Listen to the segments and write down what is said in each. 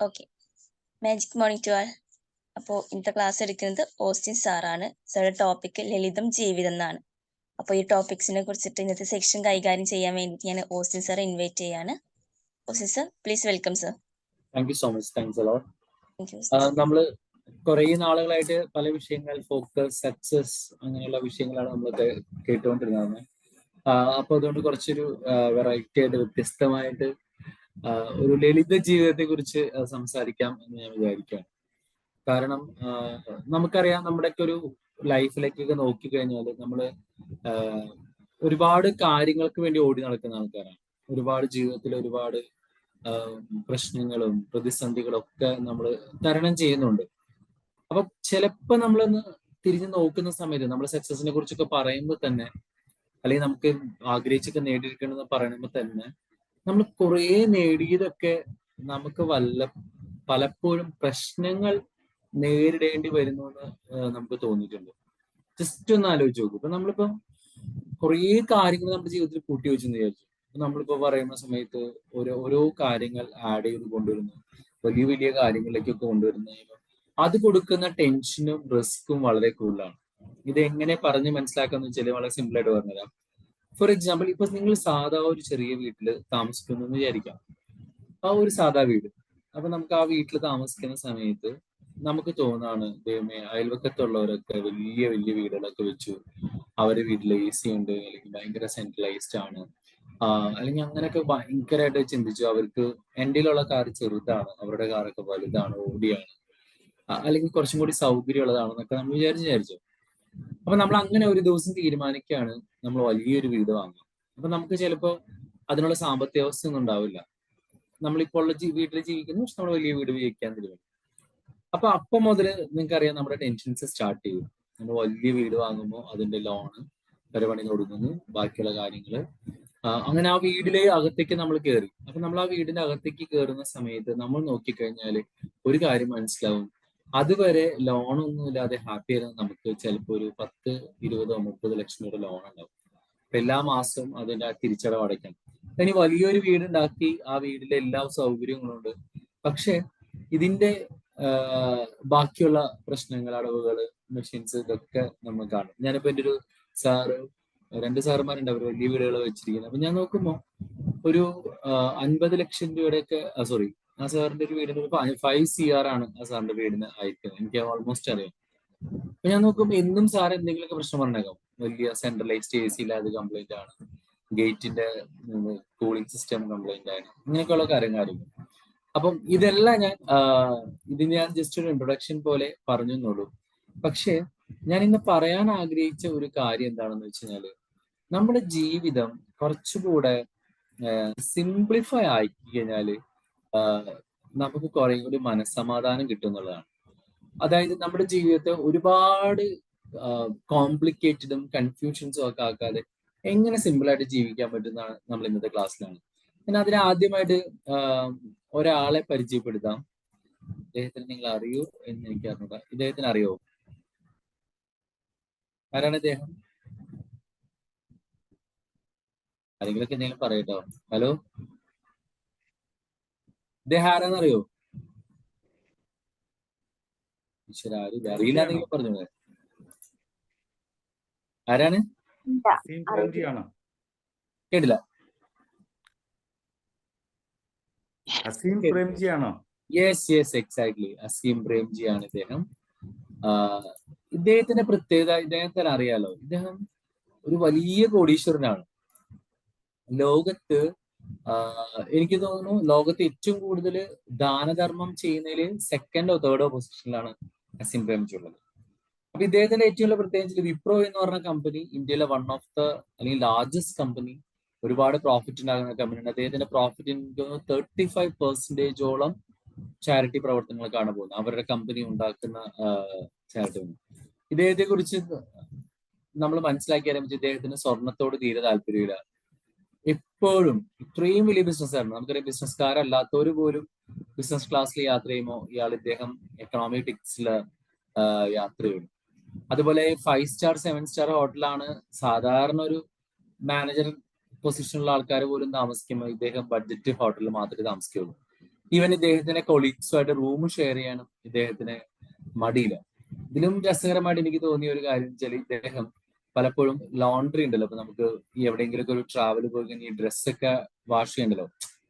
Okay. Magic morning to all. അപ്പോൾ ഇന്നത്തെ class എടുക്കുന്നത് ഓസ്റ്റിൻ സാറാണ്. സാറുടെ ടോപ്പിക് ലളിതം ജീവിതം എന്നാണ്. അപ്പോൾ ഈ ടോപ്പിക്സിനെ കുറിച്ചിട്ട് ഇന്നത്തെ സെക്ഷൻ കൈകാര്യം ചെയ്യാൻ വേണ്ടിയിട്ട് ഞാൻ ഓസ്റ്റിൻ സാറെ ഇൻവൈറ്റ് ചെയ്യാണ്. Austin sir, please welcome sir. Thank you so much. Thanks a lot. Thank you. നമ്മൾ കുറേ നാളുകളായിട്ട് പല വിഷയങ്ങൾ, ഫോക്കസ്, സക്സസ്, അങ്ങനെയുള്ള വിഷയങ്ങളാണ് നമ്മൾ കേട്ടുകൊണ്ടിരുന്നത്. അപ്പോൾ അതുകൊണ്ട് കുറച്ചൊരു വെറൈറ്റി ആയിട്ട്, വ്യത്യസ്തമായിട്ട് ഒരു ലളിത ജീവിതത്തെ കുറിച്ച് സംസാരിക്കാം എന്ന് ഞാൻ വിചാരിക്കുകയാണ്. കാരണം നമുക്കറിയാം, നമ്മുടെയൊക്കെ ഒരു ലൈഫിലേക്കൊക്കെ നോക്കിക്കഴിഞ്ഞാൽ നമ്മൾ ഒരുപാട് കാര്യങ്ങൾക്ക് വേണ്ടി ഓടി നടക്കുന്ന ആൾക്കാരാണ്. ഒരുപാട് ജീവിതത്തിൽ ഒരുപാട് പ്രശ്നങ്ങളും പ്രതിസന്ധികളും ഒക്കെ നമ്മൾ തരണം ചെയ്യുന്നുണ്ട്. അപ്പൊ ചിലപ്പോൾ നമ്മളൊന്ന് തിരിഞ്ഞു നോക്കുന്ന സമയത്ത് നമ്മൾ സക്സസിനെ കുറിച്ചൊക്കെ പറയുമ്പോൾ തന്നെ, അല്ലെങ്കിൽ നമുക്ക് ആഗ്രഹിച്ചൊക്കെ നേടിയെടുക്കണമെന്ന് പറയുമ്പോൾ തന്നെ, നമ്മൾ കുറേ നേടിയതൊക്കെ നമുക്ക് പലപ്പോഴും പ്രശ്നങ്ങൾ നേരിടേണ്ടി വരുന്നു എന്ന് നമുക്ക് തോന്നിയിട്ടുണ്ട്. ജസ്റ്റ് ഒന്ന് ആലോചിച്ച് നോക്കും. ഇപ്പൊ നമ്മളിപ്പോ കുറേ കാര്യങ്ങൾ നമ്മുടെ ജീവിതത്തിൽ കൂട്ടി വെച്ചെന്ന് വിചാരിച്ചു. നമ്മളിപ്പോ പറയുന്ന സമയത്ത് ഓരോ കാര്യങ്ങൾ ആഡ് ചെയ്ത് കൊണ്ടുവരുന്നു, വലിയ വലിയ കാര്യങ്ങളിലേക്കൊക്കെ കൊണ്ടുവരുന്നു. അത് കൊടുക്കുന്ന ടെൻഷനും റിസ്ക്കും വളരെ കൂടുതലാണ്. ഇത് എങ്ങനെ പറഞ്ഞ് മനസ്സിലാക്കാന്ന് വെച്ചാൽ വളരെ സിമ്പിൾ ആയിട്ട് പറഞ്ഞുതരാം. ഫോർ എക്സാമ്പിൾ, ഇപ്പൊ നിങ്ങൾ സാധാ ഒരു ചെറിയ വീട്ടിൽ താമസിക്കുന്നു എന്ന് വിചാരിക്കാം. ആ ഒരു സാധാ വീട്. അപ്പൊ നമുക്ക് ആ വീട്ടിൽ താമസിക്കുന്ന സമയത്ത് നമുക്ക് തോന്നാണ്, ദൈവമേ, അയൽവക്കത്തുള്ളവരൊക്കെ വലിയ വലിയ വീടുകളൊക്കെ വെച്ചു, അവരുടെ വീട്ടിൽ AC ഉണ്ട്, അല്ലെങ്കിൽ ഭയങ്കര സെൻട്രലൈസ്ഡ് ആണ്, അല്ലെങ്കിൽ അങ്ങനെയൊക്കെ ഭയങ്കരമായിട്ട് ചിന്തിച്ചു. അവർക്ക് എന്റെയിലുള്ള കാർ ചെറുതാണ്, അവരുടെ കാറൊക്കെ വലുതാണ്, ഓടിയാണ്, അല്ലെങ്കിൽ കുറച്ചും കൂടി സൗകര്യമുള്ളതാണെന്നൊക്കെ നമ്മൾ വിചാരിച്ചു. അപ്പൊ നമ്മൾ അങ്ങനെ ഒരു ദിവസം തീരുമാനിക്കുകയാണ് നമ്മൾ വലിയൊരു വീട് വാങ്ങാം. അപ്പൊ നമുക്ക് ചിലപ്പോൾ അതിനുള്ള സാമ്പത്തിക അവസ്ഥ ഒന്നും ഉണ്ടാവില്ല. നമ്മളിപ്പോൾ ഉള്ള വീട്ടിൽ ജീവിക്കുന്നു, പക്ഷെ നമ്മൾ വലിയ വീട് ഉപയോഗിക്കാൻ തീരുമാനിക്കും. അപ്പം മുതൽ നിങ്ങൾക്കറിയാം, നമ്മുടെ ടെൻഷൻസ് സ്റ്റാർട്ട് ചെയ്യും. നമ്മൾ വലിയ വീട് വാങ്ങുമ്പോൾ അതിന്റെ ലോണ്, പെരപണി തുടങ്ങുന്നു, ബാക്കിയുള്ള കാര്യങ്ങള്. അങ്ങനെ ആ വീടിലെ അകത്തേക്ക് നമ്മൾ കയറി. അപ്പൊ നമ്മൾ ആ വീടിന്റെ അകത്തേക്ക് കയറുന്ന സമയത്ത് നമ്മൾ നോക്കിക്കഴിഞ്ഞാല് ഒരു കാര്യം മനസ്സിലാവും. അതുവരെ ലോണൊന്നും ഇല്ലാതെ ഹാപ്പി ആയിരുന്ന നമുക്ക് ചിലപ്പോൾ ഒരു 10, 20, 30 ലക്ഷം രൂപ ലോൺ ഉണ്ടാവും. അപ്പൊ എല്ലാ മാസവും അതിന്റെ തിരിച്ചടവ് അടയ്ക്കണം. ഇനി വലിയൊരു വീടുണ്ടാക്കി, ആ വീടിലെ എല്ലാ സൗകര്യങ്ങളും ഉണ്ട്, പക്ഷെ ഇതിന്റെ ബാക്കിയുള്ള പ്രശ്നങ്ങൾ, അടവുകള്, മെഷീൻസ്, ഇതൊക്കെ നമ്മൾ കാണും. ഞാനിപ്പോ എൻ്റെ ഒരു സാറ്, 2 സാറുമാരുണ്ട്, അവർ വലിയ വീടുകൾ വെച്ചിരിക്കുന്നത്. അപ്പൊ ഞാൻ നോക്കുമ്പോൾ ഒരു 50 ലക്ഷം രൂപയുടെയൊക്കെ, സോറി, ആ സാറിന്റെ ഒരു വീടിന് 5 CR ആണ് ആ സാറിന്റെ വീടിന് അയക്കുന്നത്. എനിക്ക് ഓൾമോസ്റ്റ് അറിയാം. അപ്പൊ ഞാൻ നോക്കുമ്പോൾ എന്നും സാർ എന്തെങ്കിലുമൊക്കെ പ്രശ്നം പറഞ്ഞേക്കാം. വലിയ സെൻട്രലൈസ്ഡ് AC ഇല്ലാതെ കംപ്ലൈന്റ് ആണ്, ഗേറ്റിന്റെ കൂളിംഗ് സിസ്റ്റം കംപ്ലൈന്റ് ആണ്, ഇങ്ങനെയൊക്കെയുള്ള കാര്യങ്ങൾ. അപ്പം ഇതെല്ലാം ഞാൻ ജസ്റ്റ് ഒരു ഇൻട്രൊഡക്ഷൻ പോലെ പറഞ്ഞു എന്നുള്ളൂ. പക്ഷെ ഞാൻ ഇന്ന് പറയാൻ ആഗ്രഹിച്ച ഒരു കാര്യം എന്താണെന്ന് വെച്ച് കഴിഞ്ഞാല്, നമ്മുടെ ജീവിതം കുറച്ചുകൂടെ സിംപ്ലിഫൈ ആക്കി കഴിഞ്ഞാല് നമുക്ക് കുറെ കൂടി മനസ്സമാധാനം കിട്ടും എന്നുള്ളതാണ്. അതായത് നമ്മുടെ ജീവിതത്തെ ഒരുപാട് കോംപ്ലിക്കേറ്റഡും കൺഫ്യൂഷൻസും ഒക്കെ ആക്കാതെ എങ്ങനെ സിമ്പിളായിട്ട് ജീവിക്കാൻ പറ്റുന്നതാണ് നമ്മൾ ഇന്നത്തെ ക്ലാസ്സിലാണ്. ഞാൻ അതിന് ആദ്യമായിട്ട് ഒരാളെ പരിചയപ്പെടുത്താം. ഇദ്ദേഹത്തിന് നിങ്ങൾ അറിയോ എന്ന് എനിക്ക് അറിഞ്ഞൂടാ. ഇദ്ദേഹത്തിന് അറിയോ? ആരാണ് ഇദ്ദേഹം? ആരെങ്കിലൊക്കെ എന്തെങ്കിലും പറയട്ടോ. ഹലോ, ഇദ്ദേഹം ആരാന്നറിയോ? ആരും അറിയില്ല എന്നെങ്കിലും പറഞ്ഞു. ആരാണ്? കേട്ടില്ല. അസീം പ്രേംജി ആണോ? Yes, exactly. അസീം പ്രേംജി ആണ് ഇദ്ദേഹം. ഇദ്ദേഹത്തിന്റെ പ്രത്യേകത, ഇദ്ദേഹത്തിന് അറിയാലോ, ഇദ്ദേഹം ഒരു വലിയ കോടീശ്വരനാണ്. ലോകത്ത് എനിക്ക് തോന്നുന്നു ലോകത്ത് ഏറ്റവും കൂടുതൽ ദാനധർമ്മം ചെയ്യുന്നതിൽ 2nd or 3rd പൊസിഷനിലാണ് Azeem Premji ഉള്ളത്. അപ്പൊ ഇദ്ദേഹത്തിന്റെ ഏറ്റവും വലിയ പ്രത്യേകിച്ച് വിപ്രോ എന്ന് പറഞ്ഞ കമ്പനി ഇന്ത്യയിലെ അല്ലെങ്കിൽ ലാർജസ്റ്റ് കമ്പനി, ഒരുപാട് പ്രോഫിറ്റ് ഉണ്ടാകുന്ന കമ്പനിയാണ്. അദ്ദേഹത്തിന്റെ പ്രോഫിറ്റ് എനിക്ക് 35% ചാരിറ്റി പ്രവർത്തനങ്ങൾക്കാണ് പോകുന്നത്, അവരുടെ കമ്പനി ഉണ്ടാക്കുന്ന ചാരിറ്റി. ഇദ്ദേഹത്തെ കുറിച്ച് നമ്മൾ മനസ്സിലാക്കിയാലും ഇദ്ദേഹത്തിന് സ്വർണത്തോട് തീരെ താല്പര്യമില്ല. എപ്പോഴും ഇത്രയും വലിയ ബിസിനസ്സായിരുന്നു. നമുക്കറിയാം, ബിസിനസ്സുകാരല്ലാത്തവർ പോലും ബിസിനസ് ക്ലാസ്സിൽ യാത്ര ചെയ്യുമ്പോൾ ഇദ്ദേഹം എക്കണോമിക് ടിക്കറ്റ്സിൽ യാത്ര ചെയ്യും. അതുപോലെ 5 സ്റ്റാർ 7 സ്റ്റാർ ഹോട്ടലാണ് സാധാരണ ഒരു മാനേജർ പൊസിഷനുള്ള ആൾക്കാർ പോലും താമസിക്കുമ്പോൾ ഇദ്ദേഹം ബഡ്ജറ്റ് ഹോട്ടലിൽ മാത്രമേ താമസിക്കുള്ളൂ. ഈവൻ ഇദ്ദേഹത്തിന്റെ കൊളീഗ്സുമായിട്ട് റൂം ഷെയർ ചെയ്യാനും ഇദ്ദേഹത്തിന് മടിയില്ല. ഇതിലും രസകരമായിട്ട് എനിക്ക് തോന്നിയ ഒരു കാര്യം വെച്ചാൽ ഇദ്ദേഹം പലപ്പോഴും ലോണ്ടറി ഉണ്ടല്ലോ, അപ്പൊ നമുക്ക് ഈ എവിടെയെങ്കിലും ഒരു ട്രാവൽ പോയി കഴിഞ്ഞാൽ ഈ ഡ്രസ്സൊക്കെ വാഷ് ചെയ്യണ്ടല്ലോ,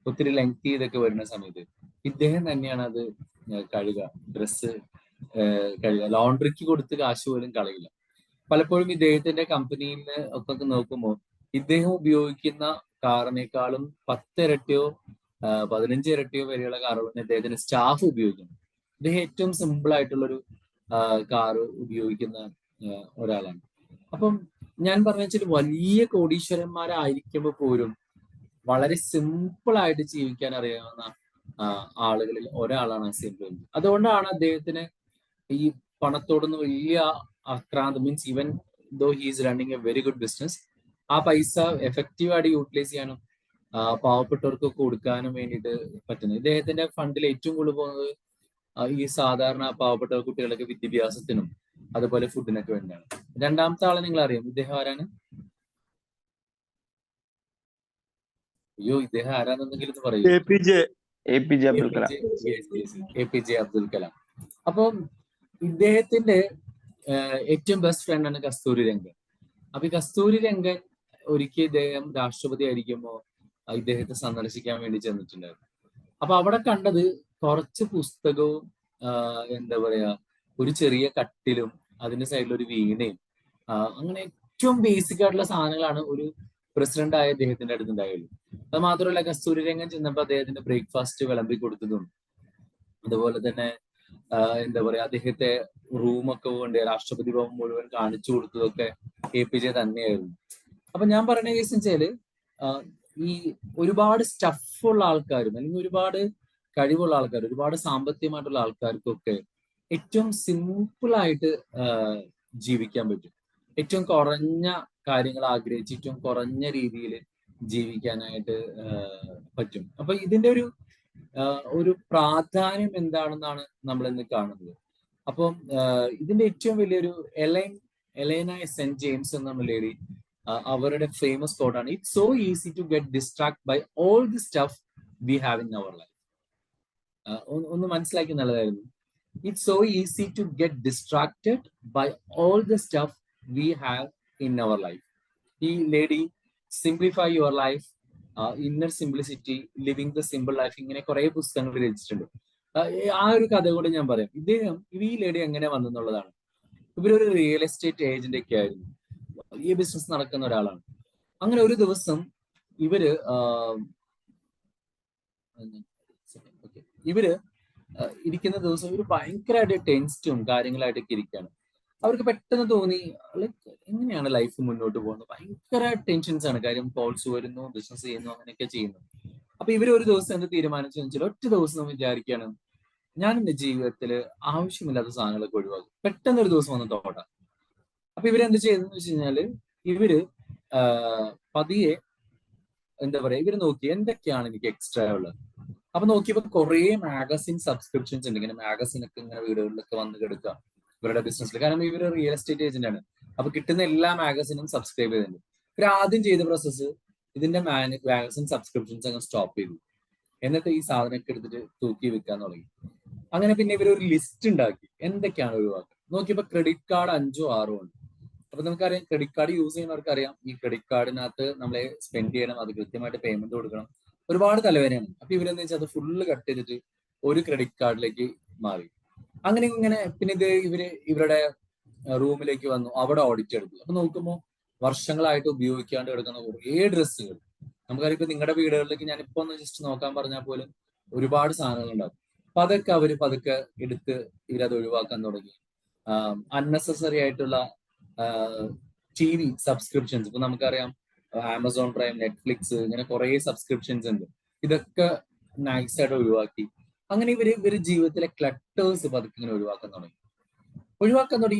ഒത്തിരി ലെങ്തി ഇതൊക്കെ വരുന്ന സമയത്ത് ഇദ്ദേഹം തന്നെയാണ് അത് കഴുകുക, ഡ്രസ്സ് കഴുകുക. ലോണ്ടറിക്ക് കൊടുത്ത് കാശ് പോലും കളയില്ല. പലപ്പോഴും ഇദ്ദേഹത്തിന്റെ കമ്പനിയിൽ നിന്ന് ഒക്കെ നോക്കുമ്പോൾ ഇദ്ദേഹം ഉപയോഗിക്കുന്ന കാറിനേക്കാളും 10 ഇരട്ടിയോ 15 ഇരട്ടിയോ വരെയുള്ള കാറുകൾ ഇദ്ദേഹത്തിന്റെ സ്റ്റാഫ് ഉപയോഗിക്കുന്നു. ഇദ്ദേഹം ഏറ്റവും സിമ്പിൾ ആയിട്ടുള്ളൊരു കാറ് ഉപയോഗിക്കുന്ന ഒരാളാണ്. അപ്പം ഞാൻ പറഞ്ഞ വെച്ചാൽ വലിയ കോടീശ്വരന്മാരായിരിക്കുമ്പോൾ പോലും വളരെ സിമ്പിൾ ആയിട്ട് ജീവിക്കാൻ അറിയാവുന്ന ആളുകളിൽ ഒരാളാണ് അസീം പ്രേംജി. അതുകൊണ്ടാണ് അദ്ദേഹത്തിന് ഈ പണത്തോടൊന്നും വലിയ ആക്രാന്തം, means even though he's running a very good business, ആ പൈസ എഫക്റ്റീവായിട്ട് യൂട്ടിലൈസ് ചെയ്യാനും പാവപ്പെട്ടവർക്ക് കൊടുക്കാനും വേണ്ടിയിട്ട് പറ്റുന്നത്. ഇദ്ദേഹത്തിന്റെ ഫണ്ടിൽ ഏറ്റവും കൂടുതൽ പോകുന്നത് ഈ സാധാരണ പാവപ്പെട്ട കുട്ടികളൊക്കെ വിദ്യാഭ്യാസത്തിനും അതുപോലെ ഫുഡിനൊക്കെ വേണ്ടിയാണ്. രണ്ടാമത്തെ ആളെ നിങ്ങൾ അറിയാം, ഇദ്ദേഹം ആരാണ്? അയ്യോ, ഇദ്ദേഹം ആരാന്നെന്തെങ്കിലും പറയൂ. APJ അബ്ദുൽ കലാം. അപ്പം ഇദ്ദേഹത്തിന്റെ ഏറ്റവും ബെസ്റ്റ് ഫ്രണ്ടാണ് കസ്തൂരി രംഗൻ. അപ്പൊ ഈ കസ്തൂരി രംഗൻ ഒരിക്കൽ ഇദ്ദേഹം രാഷ്ട്രപതി ആയിരിക്കുമ്പോൾ ഇദ്ദേഹത്തെ സന്ദർശിക്കാൻ വേണ്ടി ചെന്നിട്ടുണ്ടായിരുന്നു. അപ്പൊ അവിടെ കണ്ടത് കുറച്ച് പുസ്തകവും എന്താ പറയാ ഒരു ചെറിയ കട്ടിലും അതിന്റെ സൈഡിൽ ഒരു വീണയും അങ്ങനെ ഏറ്റവും ബേസിക് ആയിട്ടുള്ള സാധനങ്ങളാണ് ഒരു പ്രസിഡന്റ് ആയ അദ്ദേഹത്തിന്റെ അടുത്ത് ഉണ്ടായുള്ളൂ. അത് മാത്രമല്ല, കസ്തൂരി രംഗൻ ചെന്നപ്പോൾ അദ്ദേഹത്തിന്റെ ബ്രേക്ക്ഫാസ്റ്റ് വിളമ്പി കൊടുത്തതും അതുപോലെ തന്നെ എന്താ പറയാ അദ്ദേഹത്തെ റൂമൊക്കെ കൊണ്ട് രാഷ്ട്രപതി ഭവൻ മുഴുവൻ കാണിച്ചു കൊടുത്തതൊക്കെ APJ തന്നെയായിരുന്നു. അപ്പൊ ഞാൻ പറയുന്ന കേസ് വെച്ചാല് ഈ ഒരുപാട് സ്റ്റഫുള്ള ആൾക്കാരും അല്ലെങ്കിൽ ഒരുപാട് കഴിവുള്ള ആൾക്കാർ, ഒരുപാട് സാമ്പത്തികമായിട്ടുള്ള ആൾക്കാർക്കൊക്കെ ഏറ്റവും സിമ്പിൾ ആയിട്ട് ജീവിക്കാൻ പറ്റും. ഏറ്റവും കുറഞ്ഞ കാര്യങ്ങൾ ആഗ്രഹിച്ച് ഏറ്റവും കുറഞ്ഞ രീതിയിൽ ജീവിക്കാനായിട്ട് പറ്റും. അപ്പൊ ഇതിന്റെ ഒരു പ്രാധാന്യം എന്താണെന്നാണ് നമ്മൾ ഇന്ന് കാണുന്നത്. അപ്പം ഇതിന്റെ ഏറ്റവും വലിയൊരു എലൈന സെന്റ് ജെയിംസ് എന്ന ലേഡി, അവരുടെ ഫേമസ് കോട്ടാണ്, it's so easy to get distract by all the stuff we have in our life. ഒന്ന് മനസ്സിലാക്കി നല്ലതായിരുന്നു. It's so easy to get distracted by all the stuff we have in our life. ഈ lady simplify your life, inner simplicity, living the simple life, ഇങ്ങനെ കുറെ പുസ്തകങ്ങൾ രചിച്ചിട്ടുണ്ട്. ആ ഒരു കഥ കൂടെ ഞാൻ പറയാം. ഈ ലേഡി എങ്ങനെ വന്നെന്നുള്ളതാണ്. ഇവരൊരു റിയൽ എസ്റ്റേറ്റ് ഏജന്റ് ഒക്കെ ആയിരുന്നു, വലിയ ബിസിനസ് നടക്കുന്ന ഒരാളാണ്. അങ്ങനെ ഒരു ദിവസം ഇവര് ഇരിക്കുന്ന ദിവസം ഇവര് ഭയങ്കരമായിട്ട് ടെൻസ്റ്റും കാര്യങ്ങളായിട്ടൊക്കെ ഇരിക്കുകയാണ്. അവർക്ക് പെട്ടെന്ന് തോന്നി, ലൈക്ക് എങ്ങനെയാണ് ലൈഫ് മുന്നോട്ട് പോകുന്നത്, ഭയങ്കര ടെൻഷൻസ് ആണ്. കാര്യം കോൾസ് വരുന്നു, ബിസിനസ് ചെയ്യുന്നു, അങ്ങനെയൊക്കെ ചെയ്യുന്നു. അപ്പൊ ഇവര് ഒരു ദിവസം എന്ത് തീരുമാനിച്ചു വെച്ചാൽ, ഒറ്റ ദിവസം വിചാരിക്കുകയാണ്, ഞാൻ എന്റെ ജീവിതത്തിൽ ആവശ്യമില്ലാത്ത സാധനങ്ങളൊക്കെ ഒഴിവാക്കും. പെട്ടെന്ന് ഒരു ദിവസം വന്ന് തോട്ടാം. അപ്പൊ ഇവരെന്ത് ചെയ്തെന്ന് വെച്ച് കഴിഞ്ഞാല്, ഇവര് പതിയെ എന്താ പറയാ, ഇവര് നോക്കി എന്തൊക്കെയാണ് എനിക്ക് എക്സ്ട്രാ ഉള്ളത്. അപ്പൊ നോക്കിയപ്പോ കുറെ മാഗസിൻ സബ്സ്ക്രിപ്ഷൻസ് ഉണ്ട്. ഇങ്ങനെ മാഗസിൻ ഒക്കെ ഇങ്ങനെ വീടുകളിലൊക്കെ വന്ന് കിടക്കുക ഇവരുടെ ബിസിനസ്സിൽ. കാരണം ഇവര് റിയൽ എസ്റ്റേറ്റ് ഏജന്റ് ആണ്. അപ്പൊ കിട്ടുന്ന എല്ലാ മാഗസിനും സബ്സ്ക്രൈബ് ചെയ്തിട്ടുണ്ട്. ഇവർ ആദ്യം ചെയ്ത പ്രോസസ്സ് ഇതിന്റെ മാഗസിൻ സബ്സ്ക്രിപ്ഷൻസ് അങ്ങ് സ്റ്റോപ്പ് ചെയ്തു. എന്നിട്ട് ഈ സാധനമൊക്കെ എടുത്തിട്ട് തൂക്കി വിൽക്കാൻ തുടങ്ങി. അങ്ങനെ പിന്നെ ഇവരൊരു ലിസ്റ്റ് ഉണ്ടാക്കി എന്തൊക്കെയാണ് ഒഴിവാക്കുക. നോക്കിയപ്പോ ക്രെഡിറ്റ് കാർഡ് 5 or 6 ഉണ്ട്. അപ്പൊ നമുക്കറിയാം, ക്രെഡിറ്റ് കാർഡ് യൂസ് ചെയ്യുന്നവർക്ക് അറിയാം, ഈ ക്രെഡിറ്റ് കാർഡിനകത്ത് നമ്മളെ സ്പെൻഡ് ചെയ്യണം, അത് കൃത്യമായിട്ട് പേയ്മെന്റ് കൊടുക്കണം, ഒരുപാട് തലവേദനയാണ്. അപ്പൊ ഇവരെന്താ വെച്ചാൽ അത് ഫുള്ള് കട്ട് ചെയ്തിട്ട് ഒരു ക്രെഡിറ്റ് കാർഡിലേക്ക് മാറി. അങ്ങനെ പിന്നെ ഇവരുടെ റൂമിലേക്ക് വന്നു, അവിടെ ഓഡിറ്റ് എടുത്തു. അപ്പൊ നോക്കുമ്പോൾ വർഷങ്ങളായിട്ട് ഉപയോഗിക്കാണ്ട് കിടക്കുന്ന കുറേ ഡ്രസ്സുകൾ, നമുക്കറിയാം ഇപ്പൊ നിങ്ങളുടെ വീടുകളിലേക്ക് ഞാനിപ്പോ ഒന്ന് ജസ്റ്റ് നോക്കാൻ പറഞ്ഞാൽ പോലും ഒരുപാട് സാധനങ്ങൾ ഉണ്ടാവും. അപ്പൊ അതൊക്കെ അവര് പതുക്കെ എടുത്ത് ഇവരത് ഒഴിവാക്കാൻ തുടങ്ങി. അൺനെസസറി ആയിട്ടുള്ള TV സബ്സ്ക്രിപ്ഷൻസ്, ഇപ്പൊ നമുക്കറിയാം ആമസോൺ പ്രൈം, നെറ്റ്ഫ്ലിക്സ്, ഇങ്ങനെ കുറെ സബ്സ്ക്രിപ്ഷൻസ് ഉണ്ട്. ഇതൊക്കെ നൈസായിട്ട് ഒഴിവാക്കി. അങ്ങനെ ഇവര് ജീവിതത്തിലെ ക്ലട്ടേഴ്സ് പതുക്കെ ഇങ്ങനെ ഒഴിവാക്കാൻ തുടങ്ങി.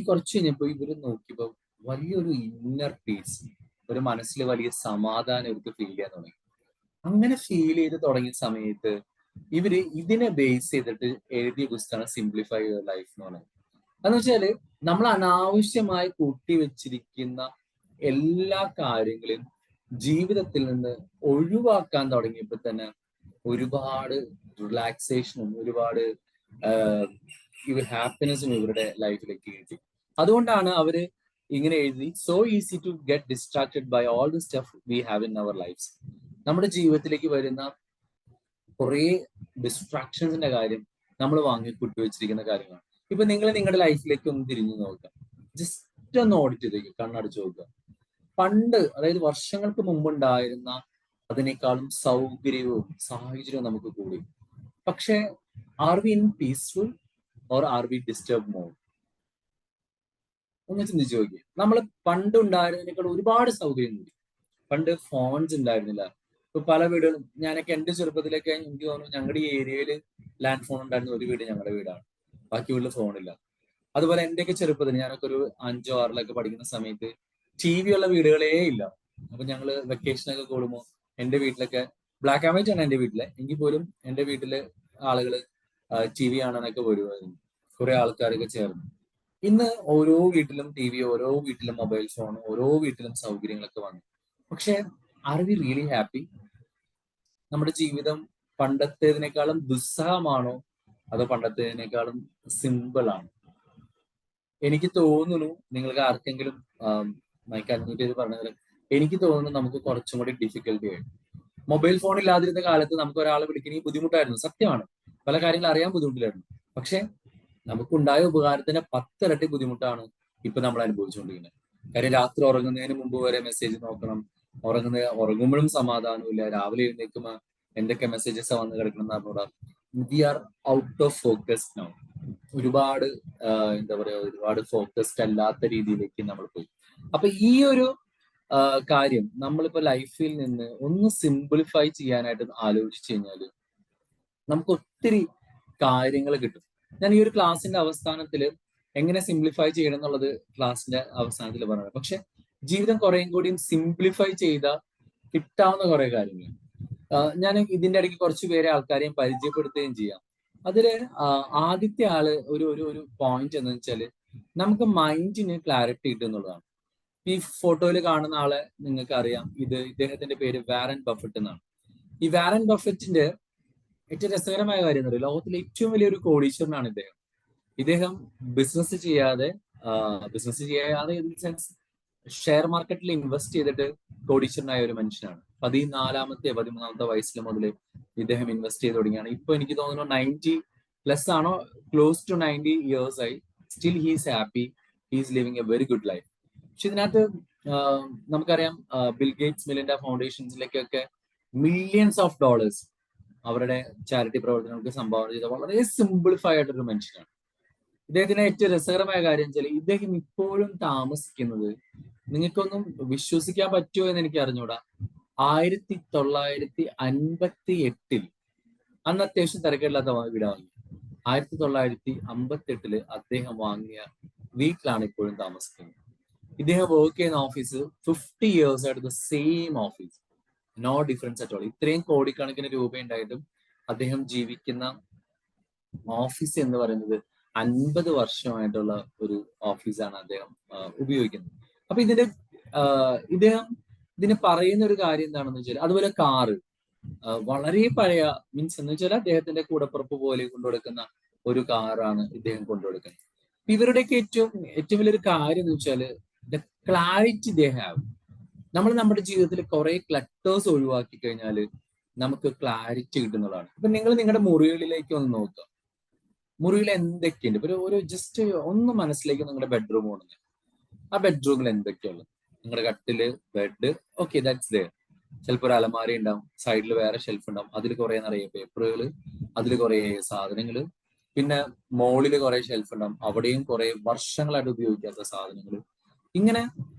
കുറച്ച് കഴിഞ്ഞപ്പോ ഇവര് നോക്കിയപ്പോ വലിയൊരു ഇന്നർ പീസ്, ഒരു മനസ്സിൽ വലിയ സമാധാനം ഇവർക്ക് ഫീൽ ചെയ്യാൻ തുടങ്ങി. അങ്ങനെ ഫീൽ ചെയ്ത് തുടങ്ങിയ സമയത്ത് ഇവര് ഇതിനെ ബേസ് ചെയ്തിട്ട് എഴുതിയ പുസ്തകമാണ് സിംപ്ലിഫൈ യുവർ ലൈഫ് എന്ന് പറയുന്നത്. എന്ന് വെച്ചാല് നമ്മൾ അനാവശ്യമായി കൂട്ടിവെച്ചിരിക്കുന്ന എല്ലാ കാര്യങ്ങളും ജീവിതത്തിൽ നിന്ന് ഒഴിവാക്കാൻ തുടങ്ങിയപ്പോൾ തന്നെ ഒരുപാട് റിലാക്സേഷനും ഒരുപാട് ഹാപ്പിനെസ്സും ഇവരുടെ ലൈഫിലേക്ക് കിട്ടി. അതുകൊണ്ടാണ് അവര് ഇങ്ങനെ എഴുതി, so easy to get distracted by all the stuff we have in our lifes. നമ്മുടെ ജീവിതത്തിലേക്ക് വരുന്ന കുറേ ഡിസ്ട്രാക്ഷൻസിന്റെ കാര്യം നമ്മൾ വാങ്ങി കൂട്ടിവെച്ചിരിക്കുന്ന കാര്യങ്ങളാണ്. ഇപ്പൊ നിങ്ങൾ നിങ്ങളുടെ ലൈഫിലേക്ക് ഒന്ന് തിരിഞ്ഞു നോക്കുക, ജസ്റ്റ് ഒന്ന് ഓഡിറ്റ് ചെയ്തേക്ക്, കണ്ണടച്ച് നോക്കുക. പണ്ട്, അതായത് വർഷങ്ങൾക്ക് മുമ്പുണ്ടായിരുന്ന അതിനേക്കാളും സൗകര്യവും സാഹചര്യവും നമുക്ക് കൂടി. പക്ഷെ are we in peaceful or are we disturb more? ഒന്ന് ചിന്തിച്ചു നോക്കി. നമ്മൾ പണ്ട് ഉണ്ടായിരുന്നതിനേക്കാൾ ഒരുപാട് സൗകര്യം കൂടി. പണ്ട് ഫോൺസ് ഉണ്ടായിരുന്നില്ല. ഇപ്പൊ പല വീടുകളും, ഞാനൊക്കെ എന്റെ ചെറുപ്പത്തിലൊക്കെ എനിക്ക് തോന്നുന്നു ഞങ്ങളുടെ ഈ ഏരിയയിൽ ലാൻഡ് ഫോൺ ഉണ്ടായിരുന്ന ഒരു വീട് ഞങ്ങളുടെ വീടാണ്, ബാക്കി വീട്ടിൽ ഫോണില്ല. അതുപോലെ എന്റെയൊക്കെ ചെറുപ്പത്തിൽ, ഞാനൊക്കെ ഒരു 5 or 6 പഠിക്കുന്ന സമയത്ത് ടി വി ഉള്ള വീടുകളേ ഇല്ല. അപ്പൊ ഞങ്ങള് വെക്കേഷനൊക്കെ കൂടുമ്പോൾ എന്റെ വീട്ടിലൊക്കെ, ബ്ലാക്ക് ആൻഡ് വൈറ്റ് ആണ് എന്റെ വീട്ടിലെ, എങ്കിൽ പോലും എന്റെ വീട്ടില് ആളുകള് ടി വി കാണാനൊക്കെ വരുമായിരുന്നു, കുറെ ആൾക്കാരൊക്കെ ചേർന്ന്. ഇന്ന് ഓരോ വീട്ടിലും ടി വി, ഓരോ വീട്ടിലും മൊബൈൽ ഫോൺ, ഓരോ വീട്ടിലും സൗകര്യങ്ങളൊക്കെ വന്നു. പക്ഷെ ആർ വി റിയലി ഹാപ്പി? നമ്മുടെ ജീവിതം പണ്ടത്തേതിനേക്കാളും ദുസ്സഹമാണോ അതോ പണ്ടത്തേതിനേക്കാളും സിമ്പിൾ ആണോ? എനിക്ക് തോന്നുന്നു നിങ്ങൾക്ക് ആർക്കെങ്കിലും മൈക്ക് അഡ്മിറ്റ് ചെയ്ത് പറഞ്ഞത്, എനിക്ക് തോന്നുന്നു നമുക്ക് കുറച്ചും കൂടി ഡിഫിക്കൽട്ടി ആയി. മൊബൈൽ ഫോൺ ഇല്ലാതിരുന്ന കാലത്ത് നമുക്ക് ഒരാളെ വിളിക്കണമെങ്കിൽ ബുദ്ധിമുട്ടായിരുന്നു, സത്യമാണ്. പല കാര്യങ്ങൾ അറിയാൻ ബുദ്ധിമുട്ടില്ലായിരുന്നു. പക്ഷെ നമുക്കുണ്ടായ ഉപകാരത്തിന്റെ 10 ഇരട്ടി ബുദ്ധിമുട്ടാണ് ഇപ്പൊ നമ്മൾ അനുഭവിച്ചുകൊണ്ടിരിക്കുന്നത്. കാര്യം രാത്രി ഉറങ്ങുന്നതിന് മുമ്പ് വരെ മെസ്സേജ് നോക്കണം, ഉറങ്ങുമ്പോഴും സമാധാനമില്ല, രാവിലെ എഴുന്നേൽക്കുമ്പോൾ എന്തൊക്കെ മെസ്സേജസ് വന്ന് കിടക്കണം എന്നറിഞ്ഞൂടാ. We are out of focus now. ഒരുപാട് എന്താ പറയാ, ഒരുപാട് ഫോക്കസ്ഡ് അല്ലാത്ത രീതിയിലേക്ക് നമ്മൾ പോയി. അപ്പൊ ഈ ഒരു കാര്യം നമ്മളിപ്പോ ലൈഫിൽ നിന്ന് ഒന്ന് സിംപ്ലിഫൈ ചെയ്യാനായിട്ട് ആലോചിച്ചു കഴിഞ്ഞാൽ നമുക്ക് ഒത്തിരി കാര്യങ്ങൾ കിട്ടും. ഞാൻ ഈ ഒരു ക്ലാസ്സിന്റെ അവസാനത്തിൽ എങ്ങനെ സിംപ്ലിഫൈ ചെയ്യണം എന്നുള്ളത് ക്ലാസ്സിന്റെ അവസാനത്തിൽ പറഞ്ഞത്. പക്ഷെ ജീവിതം കുറേയും കൂടിയും സിംപ്ലിഫൈ ചെയ്ത കിട്ടാവുന്ന കുറെ കാര്യങ്ങൾ ഞാൻ ഇതിന്റെ ഇടയ്ക്ക് കുറച്ച് പേരെ ആൾക്കാരെയും പരിചയപ്പെടുത്തുകയും ചെയ്യാം. അതില് ആദ്യത്തെ ആള് ഒരു പോയിന്റ് എന്ന് വെച്ചാല് നമുക്ക് മൈൻഡിന് ക്ലാരിറ്റി കിട്ടും എന്നുള്ളതാണ്. ഈ ഫോട്ടോയിൽ കാണുന്ന ആളെ നിങ്ങൾക്ക് അറിയാം, ഇദ്ദേഹത്തിന്റെ പേര് വാരൻ ബഫറ്റ് എന്നാണ്. ഈ വാരൻ ബഫറ്റിന്റെ ഏറ്റവും രസകരമായ കാര്യം എന്ന് പറയുന്നത്, ലോകത്തിലെ ഏറ്റവും വലിയൊരു കോടീശ്വരനാണ് ഇദ്ദേഹം. ഇദ്ദേഹം ബിസിനസ് ചെയ്യാതെ ഇൻ സെൻസ് ഷെയർ മാർക്കറ്റിൽ ഇൻവെസ്റ്റ് ചെയ്തിട്ട് കോടീശ്വരനായ ഒരു മനുഷ്യനാണ്. 13-13 വയസ്സിൽ മുതൽ ഇദ്ദേഹം ഇൻവെസ്റ്റ് ചെയ്ത് തുടങ്ങിയാണ്. ഇപ്പൊ എനിക്ക് തോന്നുന്നു 90+ ആണോ, ക്ലോസ് ടു 90 years ആയി. Still he's happy, he's living a very good life. പക്ഷെ ഇതിനകത്ത് നമുക്കറിയാം, ബിൽ ഗേറ്റ്സ് മിലിൻഡ ഫൗണ്ടേഷൻസിലേക്കൊക്കെ മില്യൺസ് ഓഫ് ഡോളേഴ്സ് അവരുടെ ചാരിറ്റി പ്രവർത്തനങ്ങൾക്ക് സംഭാവന ചെയ്ത വളരെ സിംപ്ലിഫൈ ആയിട്ടൊരു മനുഷ്യനാണ്. ഇദ്ദേഹത്തിന് ഏറ്റവും രസകരമായ കാര്യം വെച്ചാൽ ഇദ്ദേഹം ഇപ്പോഴും താമസിക്കുന്നത്, നിങ്ങൾക്കൊന്നും വിശ്വസിക്കാൻ പറ്റുമോ എന്ന് എനിക്ക് അറിഞ്ഞൂടാ, 1958 അന്ന് അത്യാവശ്യം തിരക്കില്ലാത്ത വീട് വാങ്ങി. 1958 അദ്ദേഹം വാങ്ങിയ വീട്ടിലാണ് ഇപ്പോഴും താമസിക്കുന്നത്. ഇദ്ദേഹം വർക്ക് ചെയ്യുന്ന ഓഫീസ് 50 years ആയിട്ട് the same office, no difference at all. ഇത്രയും കോടിക്കണക്കിന് രൂപ ഉണ്ടായിട്ടും അദ്ദേഹം ജീവിക്കുന്ന ഓഫീസ് എന്ന് പറയുന്നത് 50 വർഷമായിട്ടുള്ള ഒരു ഓഫീസാണ് അദ്ദേഹം ഉപയോഗിക്കുന്നത്. അപ്പൊ ഇദ്ദേഹം ഇതിന് പറയുന്ന ഒരു കാര്യം എന്താണെന്ന് വെച്ചാൽ, അതുപോലെ കാറ് വളരെ പഴയ, മീൻസ് എന്ന് വെച്ചാൽ അദ്ദേഹത്തിന്റെ കൂടപ്പുറപ്പ് പോലെ കൊണ്ടുകൊടുക്കുന്ന ഒരു കാറാണ് ഇദ്ദേഹം കൊണ്ടുകൊടുക്കുന്നത്. ഇവരുടെയൊക്കെ ഏറ്റവും വലിയൊരു കാര്യം എന്ന് വെച്ചാൽ ദ ക്ലാരിറ്റി ദേ ഹാവ്. നമ്മൾ നമ്മുടെ ജീവിതത്തിൽ കുറെ ക്ലട്ടേഴ്സ് ഒഴിവാക്കി കഴിഞ്ഞാൽ നമുക്ക് ക്ലാരിറ്റി കിട്ടുന്നതാണ്. ഇപ്പൊ നിങ്ങൾ നിങ്ങളുടെ മുറികളിലേക്ക് ഒന്ന് നോക്കുക, മുറിയിൽ എന്തൊക്കെയുണ്ട്. ഇപ്പൊ ഒരു ജസ്റ്റ് ഒന്ന് മനസ്സിലേക്ക് നിങ്ങളുടെ ബെഡ്റൂം ആണെന്ന്, ആ ബെഡ്റൂമിൽ എന്തൊക്കെയുള്ളത്? നിങ്ങളുടെ കട്ടില്, ബെഡ്, ഓക്കെ, ദാറ്റ്സ് ദെയർ. ചിലപ്പോൾ ഒരു അലമാര ഉണ്ടാവും, സൈഡിൽ വേറെ ഷെൽഫ് ഉണ്ടാവും, അതിൽ കുറെ നിറയെ പേപ്പറുകൾ, അതിൽ കുറെ സാധനങ്ങൾ. പിന്നെ മോളിൽ കുറെ ഷെൽഫ് ഉണ്ടാവും, അവിടെയും കുറെ വർഷങ്ങളായിട്ട് ഉപയോഗിക്കാത്ത സാധനങ്ങൾ. ഇങ്ങനെ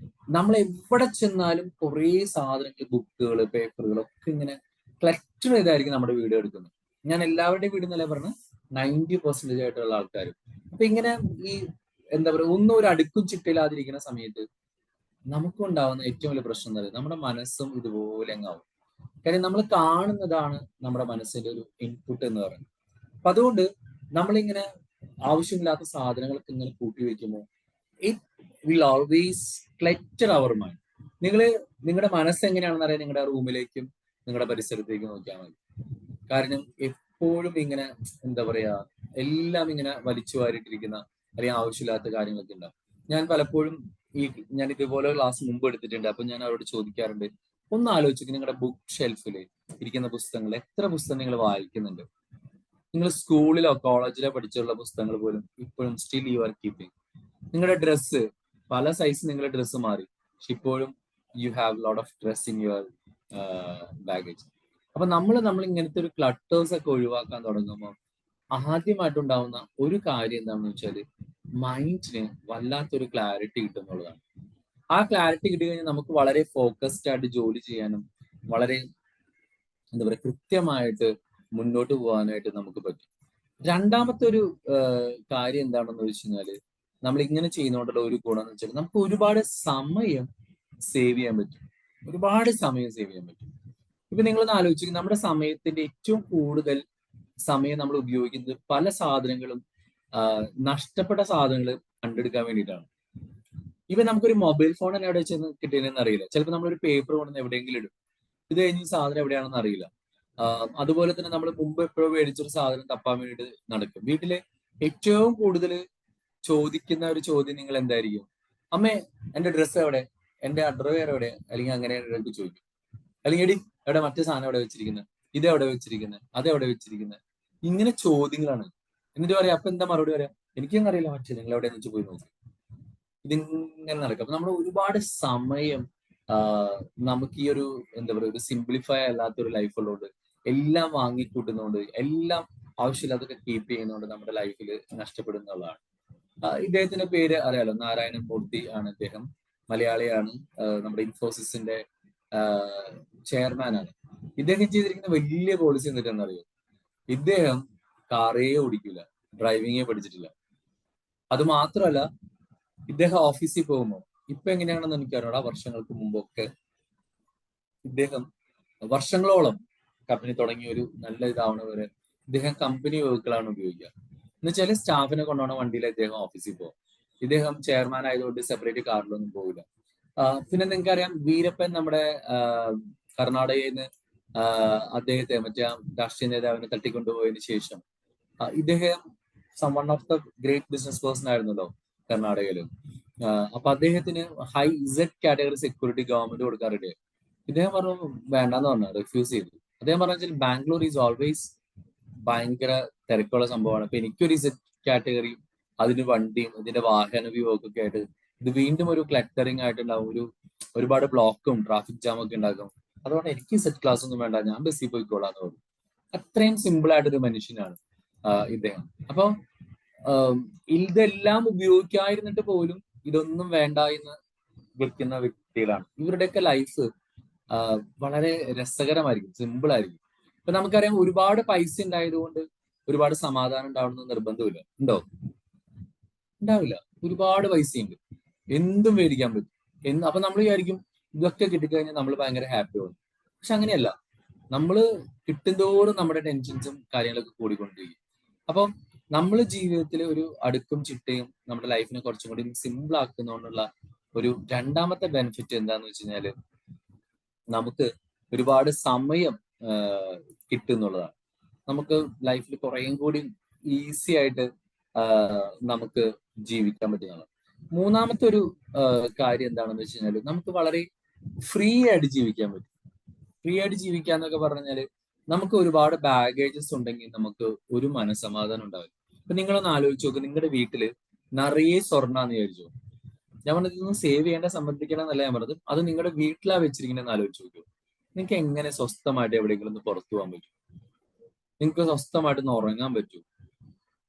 നമ്മൾ എവിടെ ചെന്നാലും കുറെ സാധനങ്ങൾ, ബുക്കുകൾ, പേപ്പറുകൾ ഒക്കെ ഇങ്ങനെ ക്ലറ്റർ ചെയ്തായിരിക്കും നമ്മുടെ വീട് എടുക്കുന്നത്. ഞാൻ എല്ലാവരുടെയും വീട് എന്നല്ല പറഞ്ഞ 90% ആയിട്ടുള്ള ആൾക്കാരും. അപ്പൊ ഇങ്ങനെ ഈ എന്താ പറയുക, ഒന്നും ഒരു അടുക്കും ചിട്ടയില്ലാതിരിക്കുന്ന സമയത്ത് നമുക്കുണ്ടാവുന്ന ഏറ്റവും വലിയ പ്രശ്നം എന്ന് പറയുന്നത് നമ്മുടെ മനസ്സും ഇതുപോലെ അങ്ങാവും. കാര്യം നമ്മൾ കാണുന്നതാണ് നമ്മുടെ മനസ്സിന്റെ ഒരു ഇൻപുട്ട് എന്ന് പറയുന്നത്. അപ്പൊ അതുകൊണ്ട് നമ്മളിങ്ങനെ ആവശ്യമില്ലാത്ത സാധനങ്ങളൊക്കെ ഇങ്ങനെ കൂട്ടി വെക്കുമ്പോൾ it will always clutter our mind. നിങ്ങളുടെ മനസ്സ് എങ്ങനെയാണെന്ന് അറിയാൻ നിങ്ങളുടെ റൂമിലേക്കും നിങ്ങളുടെ പരിസരത്തേക്കും നോക്കിയാൽ മതി. കാരണം എപ്പോഴും ഇങ്ങനെ എന്താ പറയാ എല്ലാം ഇങ്ങനെ വലിച്ചു വാരിട്ടിരിക്കുന്ന അല്ലെങ്കിൽ ആവശ്യമില്ലാത്ത കാര്യങ്ങളൊക്കെ ഉണ്ടാവും. ഞാൻ പലപ്പോഴും ഞാൻ ഇതുപോലെ ക്ലാസ് മുമ്പ് എടുത്തിട്ടുണ്ട്. അപ്പൊ ഞാൻ അവരോട് ചോദിക്കാറുണ്ട്, ഒന്ന് ആലോചിക്കുക, നിങ്ങളുടെ ബുക്ക് ഷെൽഫിൽ ഇരിക്കുന്ന പുസ്തകങ്ങൾ എത്ര പുസ്തകം നിങ്ങൾ വായിക്കുന്നുണ്ട്? നിങ്ങൾ സ്കൂളിലോ കോളേജിലോ പഠിച്ചുള്ള പുസ്തകങ്ങൾ പോലും ഇപ്പോഴും സ്റ്റിൽ യു ആർ കീപ്പിംഗ്. നിങ്ങളുടെ ഡ്രസ്സ്, പല സൈസ് നിങ്ങളുടെ ഡ്രസ്സ് മാറി, പക്ഷെ ഇപ്പോഴും you have lot of dress in your baggage. അപ്പൊ നമ്മൾ ഇങ്ങനത്തെ ഒരു ക്ലട്ടേഴ്സ് ഒക്കെ ഒഴിവാക്കാൻ തുടങ്ങുമ്പോൾ ആദ്യമായിട്ടുണ്ടാവുന്ന ഒരു കാര്യം എന്താണെന്ന് വെച്ചാല് മൈൻഡിന് വല്ലാത്തൊരു ക്ലാരിറ്റി കിട്ടുന്നുള്ളതാണ്. ആ ക്ലാരിറ്റി കിട്ടി കഴിഞ്ഞാൽ നമുക്ക് വളരെ ഫോക്കസ്ഡ് ആയിട്ട് ജോലി ചെയ്യാനും വളരെ എന്താ പറയുക കൃത്യമായിട്ട് മുന്നോട്ട് പോകാനായിട്ട് നമുക്ക് പറ്റും. രണ്ടാമത്തെ ഒരു കാര്യം എന്താണെന്ന് വെച്ച് കഴിഞ്ഞാല് നമ്മൾ ഇങ്ങനെ ചെയ്യുന്നതുകൊണ്ടുള്ള ഒരു ഗുണം എന്ന് വെച്ചാൽ നമുക്ക് ഒരുപാട് സമയം സേവ് ചെയ്യാൻ പറ്റും. ഒരുപാട് സമയം സേവ് ചെയ്യാൻ പറ്റും. ഇപ്പൊ നിങ്ങളൊന്ന് ആലോചിക്കുക, നമ്മുടെ സമയത്തിന്റെ ഏറ്റവും കൂടുതൽ സമയം നമ്മൾ ഉപയോഗിക്കുന്നത് പല സാധനങ്ങളും നഷ്ടപ്പെട്ട സാധനങ്ങൾ കണ്ടെടുക്കാൻ വേണ്ടിയിട്ടാണ്. ഇപ്പൊ നമുക്കൊരു മൊബൈൽ ഫോൺ തന്നെ എവിടെ ചെന്ന് കിട്ടിയെന്ന് അറിയില്ല. ചിലപ്പോൾ നമ്മളൊരു പേപ്പർ കൊണ്ടുവന്ന് എവിടെയെങ്കിലും ഇടും, ഇത് കഴിഞ്ഞ് ഈ സാധനം എവിടെയാണെന്ന് അറിയില്ല. അതുപോലെ തന്നെ നമ്മൾ മുമ്പ് എപ്പോഴോ മേടിച്ചൊരു സാധനം തപ്പാൻ വേണ്ടിയിട്ട് നടക്കും. വീട്ടിലെ ഏറ്റവും കൂടുതൽ ചോദിക്കുന്ന ഒരു ചോദ്യം നിങ്ങൾ എന്തായിരിക്കും? അമ്മേ, എന്റെ ഡ്രസ്സ് എവിടെ, എന്റെ അണ്ടർവെയർ എവിടെ, അല്ലെങ്കിൽ അങ്ങനെ ചോദിക്കും. അല്ലെങ്കിൽ എടി എവിടെ മറ്റേ സാധനം എവിടെ വെച്ചിരിക്കുന്നത്, ഇത് എവിടെ വെച്ചിരിക്കുന്നത്, അത് എവിടെ വെച്ചിരിക്കുന്നത്, ഇങ്ങനെ ചോദ്യങ്ങളാണ്. എന്നിട്ട് പറയാം, അപ്പൊ എന്താ മറുപടി പറയാം? എനിക്കൊന്നും അറിയില്ല, മറ്റേ നിങ്ങൾ എവിടെയെന്ന് വെച്ച് പോയി നോക്കി. ഇതിങ്ങനെ നടക്കും. അപ്പൊ നമ്മൾ ഒരുപാട് സമയം നമുക്ക് ഈ ഒരു എന്താ പറയുക ഒരു സിംപ്ലിഫൈ അല്ലാത്തൊരു ലൈഫ് ഉള്ളതുകൊണ്ട്, എല്ലാം വാങ്ങിക്കൂട്ടുന്നതുകൊണ്ട്, എല്ലാം ആവശ്യമില്ലാത്തൊക്കെ കീപ്പ് ചെയ്യുന്നതുകൊണ്ട് നമ്മുടെ ലൈഫിൽ നഷ്ടപ്പെടുന്നതാണ്. ഇദ്ദേഹത്തിന്റെ പേര് അറിയാലോ, നാരായണ മൂർത്തി ആണ് ഇദ്ദേഹം. മലയാളിയാണ്, നമ്മുടെ ഇൻഫോസിസിന്റെ ചെയർമാനാണ്. ഇദ്ദേഹം ചെയ്തിരിക്കുന്ന വലിയ പോളിസി എന്തിട്ടെന്നറിയോ? ഇദ്ദേഹം കാറേ ഓടിക്കില്ല, ഡ്രൈവിങ്ങേ പഠിച്ചിട്ടില്ല. അത് മാത്രമല്ല, ഇദ്ദേഹം ഓഫീസിൽ പോകുമ്പോൾ ഇപ്പൊ എങ്ങനെയാണെന്ന് എനിക്കറിയാം, വർഷങ്ങൾക്ക് മുമ്പൊക്കെ ഇദ്ദേഹം വർഷങ്ങളോളം കമ്പനി തുടങ്ങിയ ഒരു നല്ല ഇതാവണ വരെ ഇദ്ദേഹം കമ്പനി വെഹിക്കിളാണ് ഉപയോഗിക്കുക. എന്ന് വെച്ചാൽ സ്റ്റാഫിനെ കൊണ്ടുപോകണ വണ്ടിയിൽ അദ്ദേഹം ഓഫീസിൽ പോകും. ഇദ്ദേഹം ചെയർമാൻ ആയതുകൊണ്ട് സെപ്പറേറ്റ് കാറിലൊന്നും പോകില്ല. പിന്നെ നിങ്ങൾക്കറിയാം, വീരപ്പൻ നമ്മുടെ കർണാടകയിൽ നിന്ന് അദ്ദേഹത്തെ മറ്റേ രാഷ്ട്രീയ നേതാവിനെ തട്ടിക്കൊണ്ടുപോയതിനു ശേഷം ഇദ്ദേഹം one of the great business person ആയിരുന്നല്ലോ കർണാടകയില്. അപ്പൊ അദ്ദേഹത്തിന് high Z category security government കൊടുക്കാൻ റെഡിയായി. ഇദ്ദേഹം പറഞ്ഞു വേണ്ടെന്ന് പറഞ്ഞു, റിഫ്യൂസ് ചെയ്തു. അദ്ദേഹം പറഞ്ഞാൽ ബാംഗ്ലൂർ ഈസ് ഓൾവേസ് ഭയങ്കര തിരക്കുള്ള സംഭവമാണ്. അപ്പൊ എനിക്കൊരു ഇസഡ് കാറ്റഗറി, അതിന് വണ്ടിയും ഇതിന്റെ വാഹന ഉപയോഗമൊക്കെ ആയിട്ട് ഇത് വീണ്ടും ഒരു ക്ലറ്ററിങ് ആയിട്ടുണ്ടാവും, ഒരുപാട് ബ്ലോക്കും ട്രാഫിക് ജാമും ഒക്കെ ഉണ്ടാക്കും. അതുകൊണ്ട് എനിക്ക് സെറ്റ് ക്ലാസ് ഒന്നും വേണ്ട, ഞാൻ ബസ്സിൽ പോയിക്കോളാന്ന് പറഞ്ഞു. അത്രയും സിമ്പിൾ ആയിട്ടൊരു മനുഷ്യനാണ് ഇദ്ദേഹം. അപ്പൊ ഇതെല്ലാം ഉപയോഗിക്കാതിരുന്നിട്ട് പോലും ഇതൊന്നും വേണ്ട എന്ന് വെക്കുന്ന വ്യക്തികളാണ്. ഇവരുടെയൊക്കെ ലൈഫ് വളരെ രസകരമായിരിക്കും, സിമ്പിൾ ആയിരിക്കും. ഇപ്പൊ നമുക്കറിയാം, ഒരുപാട് പൈസ ഉണ്ടായതുകൊണ്ട് ഒരുപാട് സമാധാനം ഉണ്ടാവണമെന്ന് നിർബന്ധമില്ല. ഉണ്ടോ? ഉണ്ടാവില്ല. ഒരുപാട് പൈസയുണ്ട്, എന്തും മേടിക്കാൻ പറ്റും. അപ്പൊ നമ്മൾ വിചാരിക്കും ഇതൊക്കെ കിട്ടിക്കഴിഞ്ഞാൽ നമ്മൾ ഭയങ്കര ഹാപ്പി ആവും. പക്ഷെ അങ്ങനെയല്ല. നമ്മൾ കിട്ടുന്തോറും നമ്മുടെ ടെൻഷൻസും കാര്യങ്ങളൊക്കെ കൂടിക്കൊണ്ടിരിക്കും. അപ്പം നമ്മൾ ജീവിതത്തിൽ ഒരു അടുക്കും ചിട്ടയും നമ്മുടെ ലൈഫിനെ കുറച്ചും കൂടി സിമ്പിൾ ആക്കുന്നതുകൊണ്ടുള്ള ഒരു രണ്ടാമത്തെ ബെനിഫിറ്റ് എന്താന്ന് വെച്ച് കഴിഞ്ഞാല് നമുക്ക് ഒരുപാട് സമയം കിട്ടുന്നുള്ളതാണ്. നമുക്ക് ലൈഫിൽ കുറേയും കൂടി ഈസി ആയിട്ട് നമുക്ക് ജീവിക്കാൻ പറ്റുന്നതാണ്. മൂന്നാമത്തെ ഒരു കാര്യം എന്താണെന്ന് വെച്ച് കഴിഞ്ഞാൽ നമുക്ക് വളരെ ഫ്രീ ആയിട്ട് ജീവിക്കാൻ പറ്റും. ഫ്രീ ആയിട്ട് ജീവിക്കുക എന്നൊക്കെ പറഞ്ഞാല് നമുക്ക് ഒരുപാട് ബാഗേജസ് ഉണ്ടെങ്കിൽ നമുക്ക് ഒരു മനസ്സമാധാനം ഉണ്ടാവില്ല. ഇപ്പൊ നിങ്ങളൊന്ന് ആലോചിച്ച് നോക്ക്, നിങ്ങളുടെ വീട്ടില് നിറയെ സ്വർണ്ണാന്ന് വിചാരിച്ചോ. ഞാൻ പറഞ്ഞത് ഇതൊന്നും സേവ് ചെയ്യേണ്ട, സംബന്ധിക്കണം എന്നല്ല ഞാൻ പറഞ്ഞത്, അത് നിങ്ങളുടെ വീട്ടിലാ വെച്ചിരിക്കണെന്ന് ആലോചിച്ച് നോക്കൂ. നിങ്ങൾക്ക് എങ്ങനെ സ്വസ്ഥമായിട്ട് എവിടെയെങ്കിലും ഒന്ന് പുറത്തു പോകാൻ പറ്റും? നിങ്ങൾക്ക് സ്വസ്ഥമായിട്ടൊന്ന് ഉറങ്ങാൻ പറ്റും?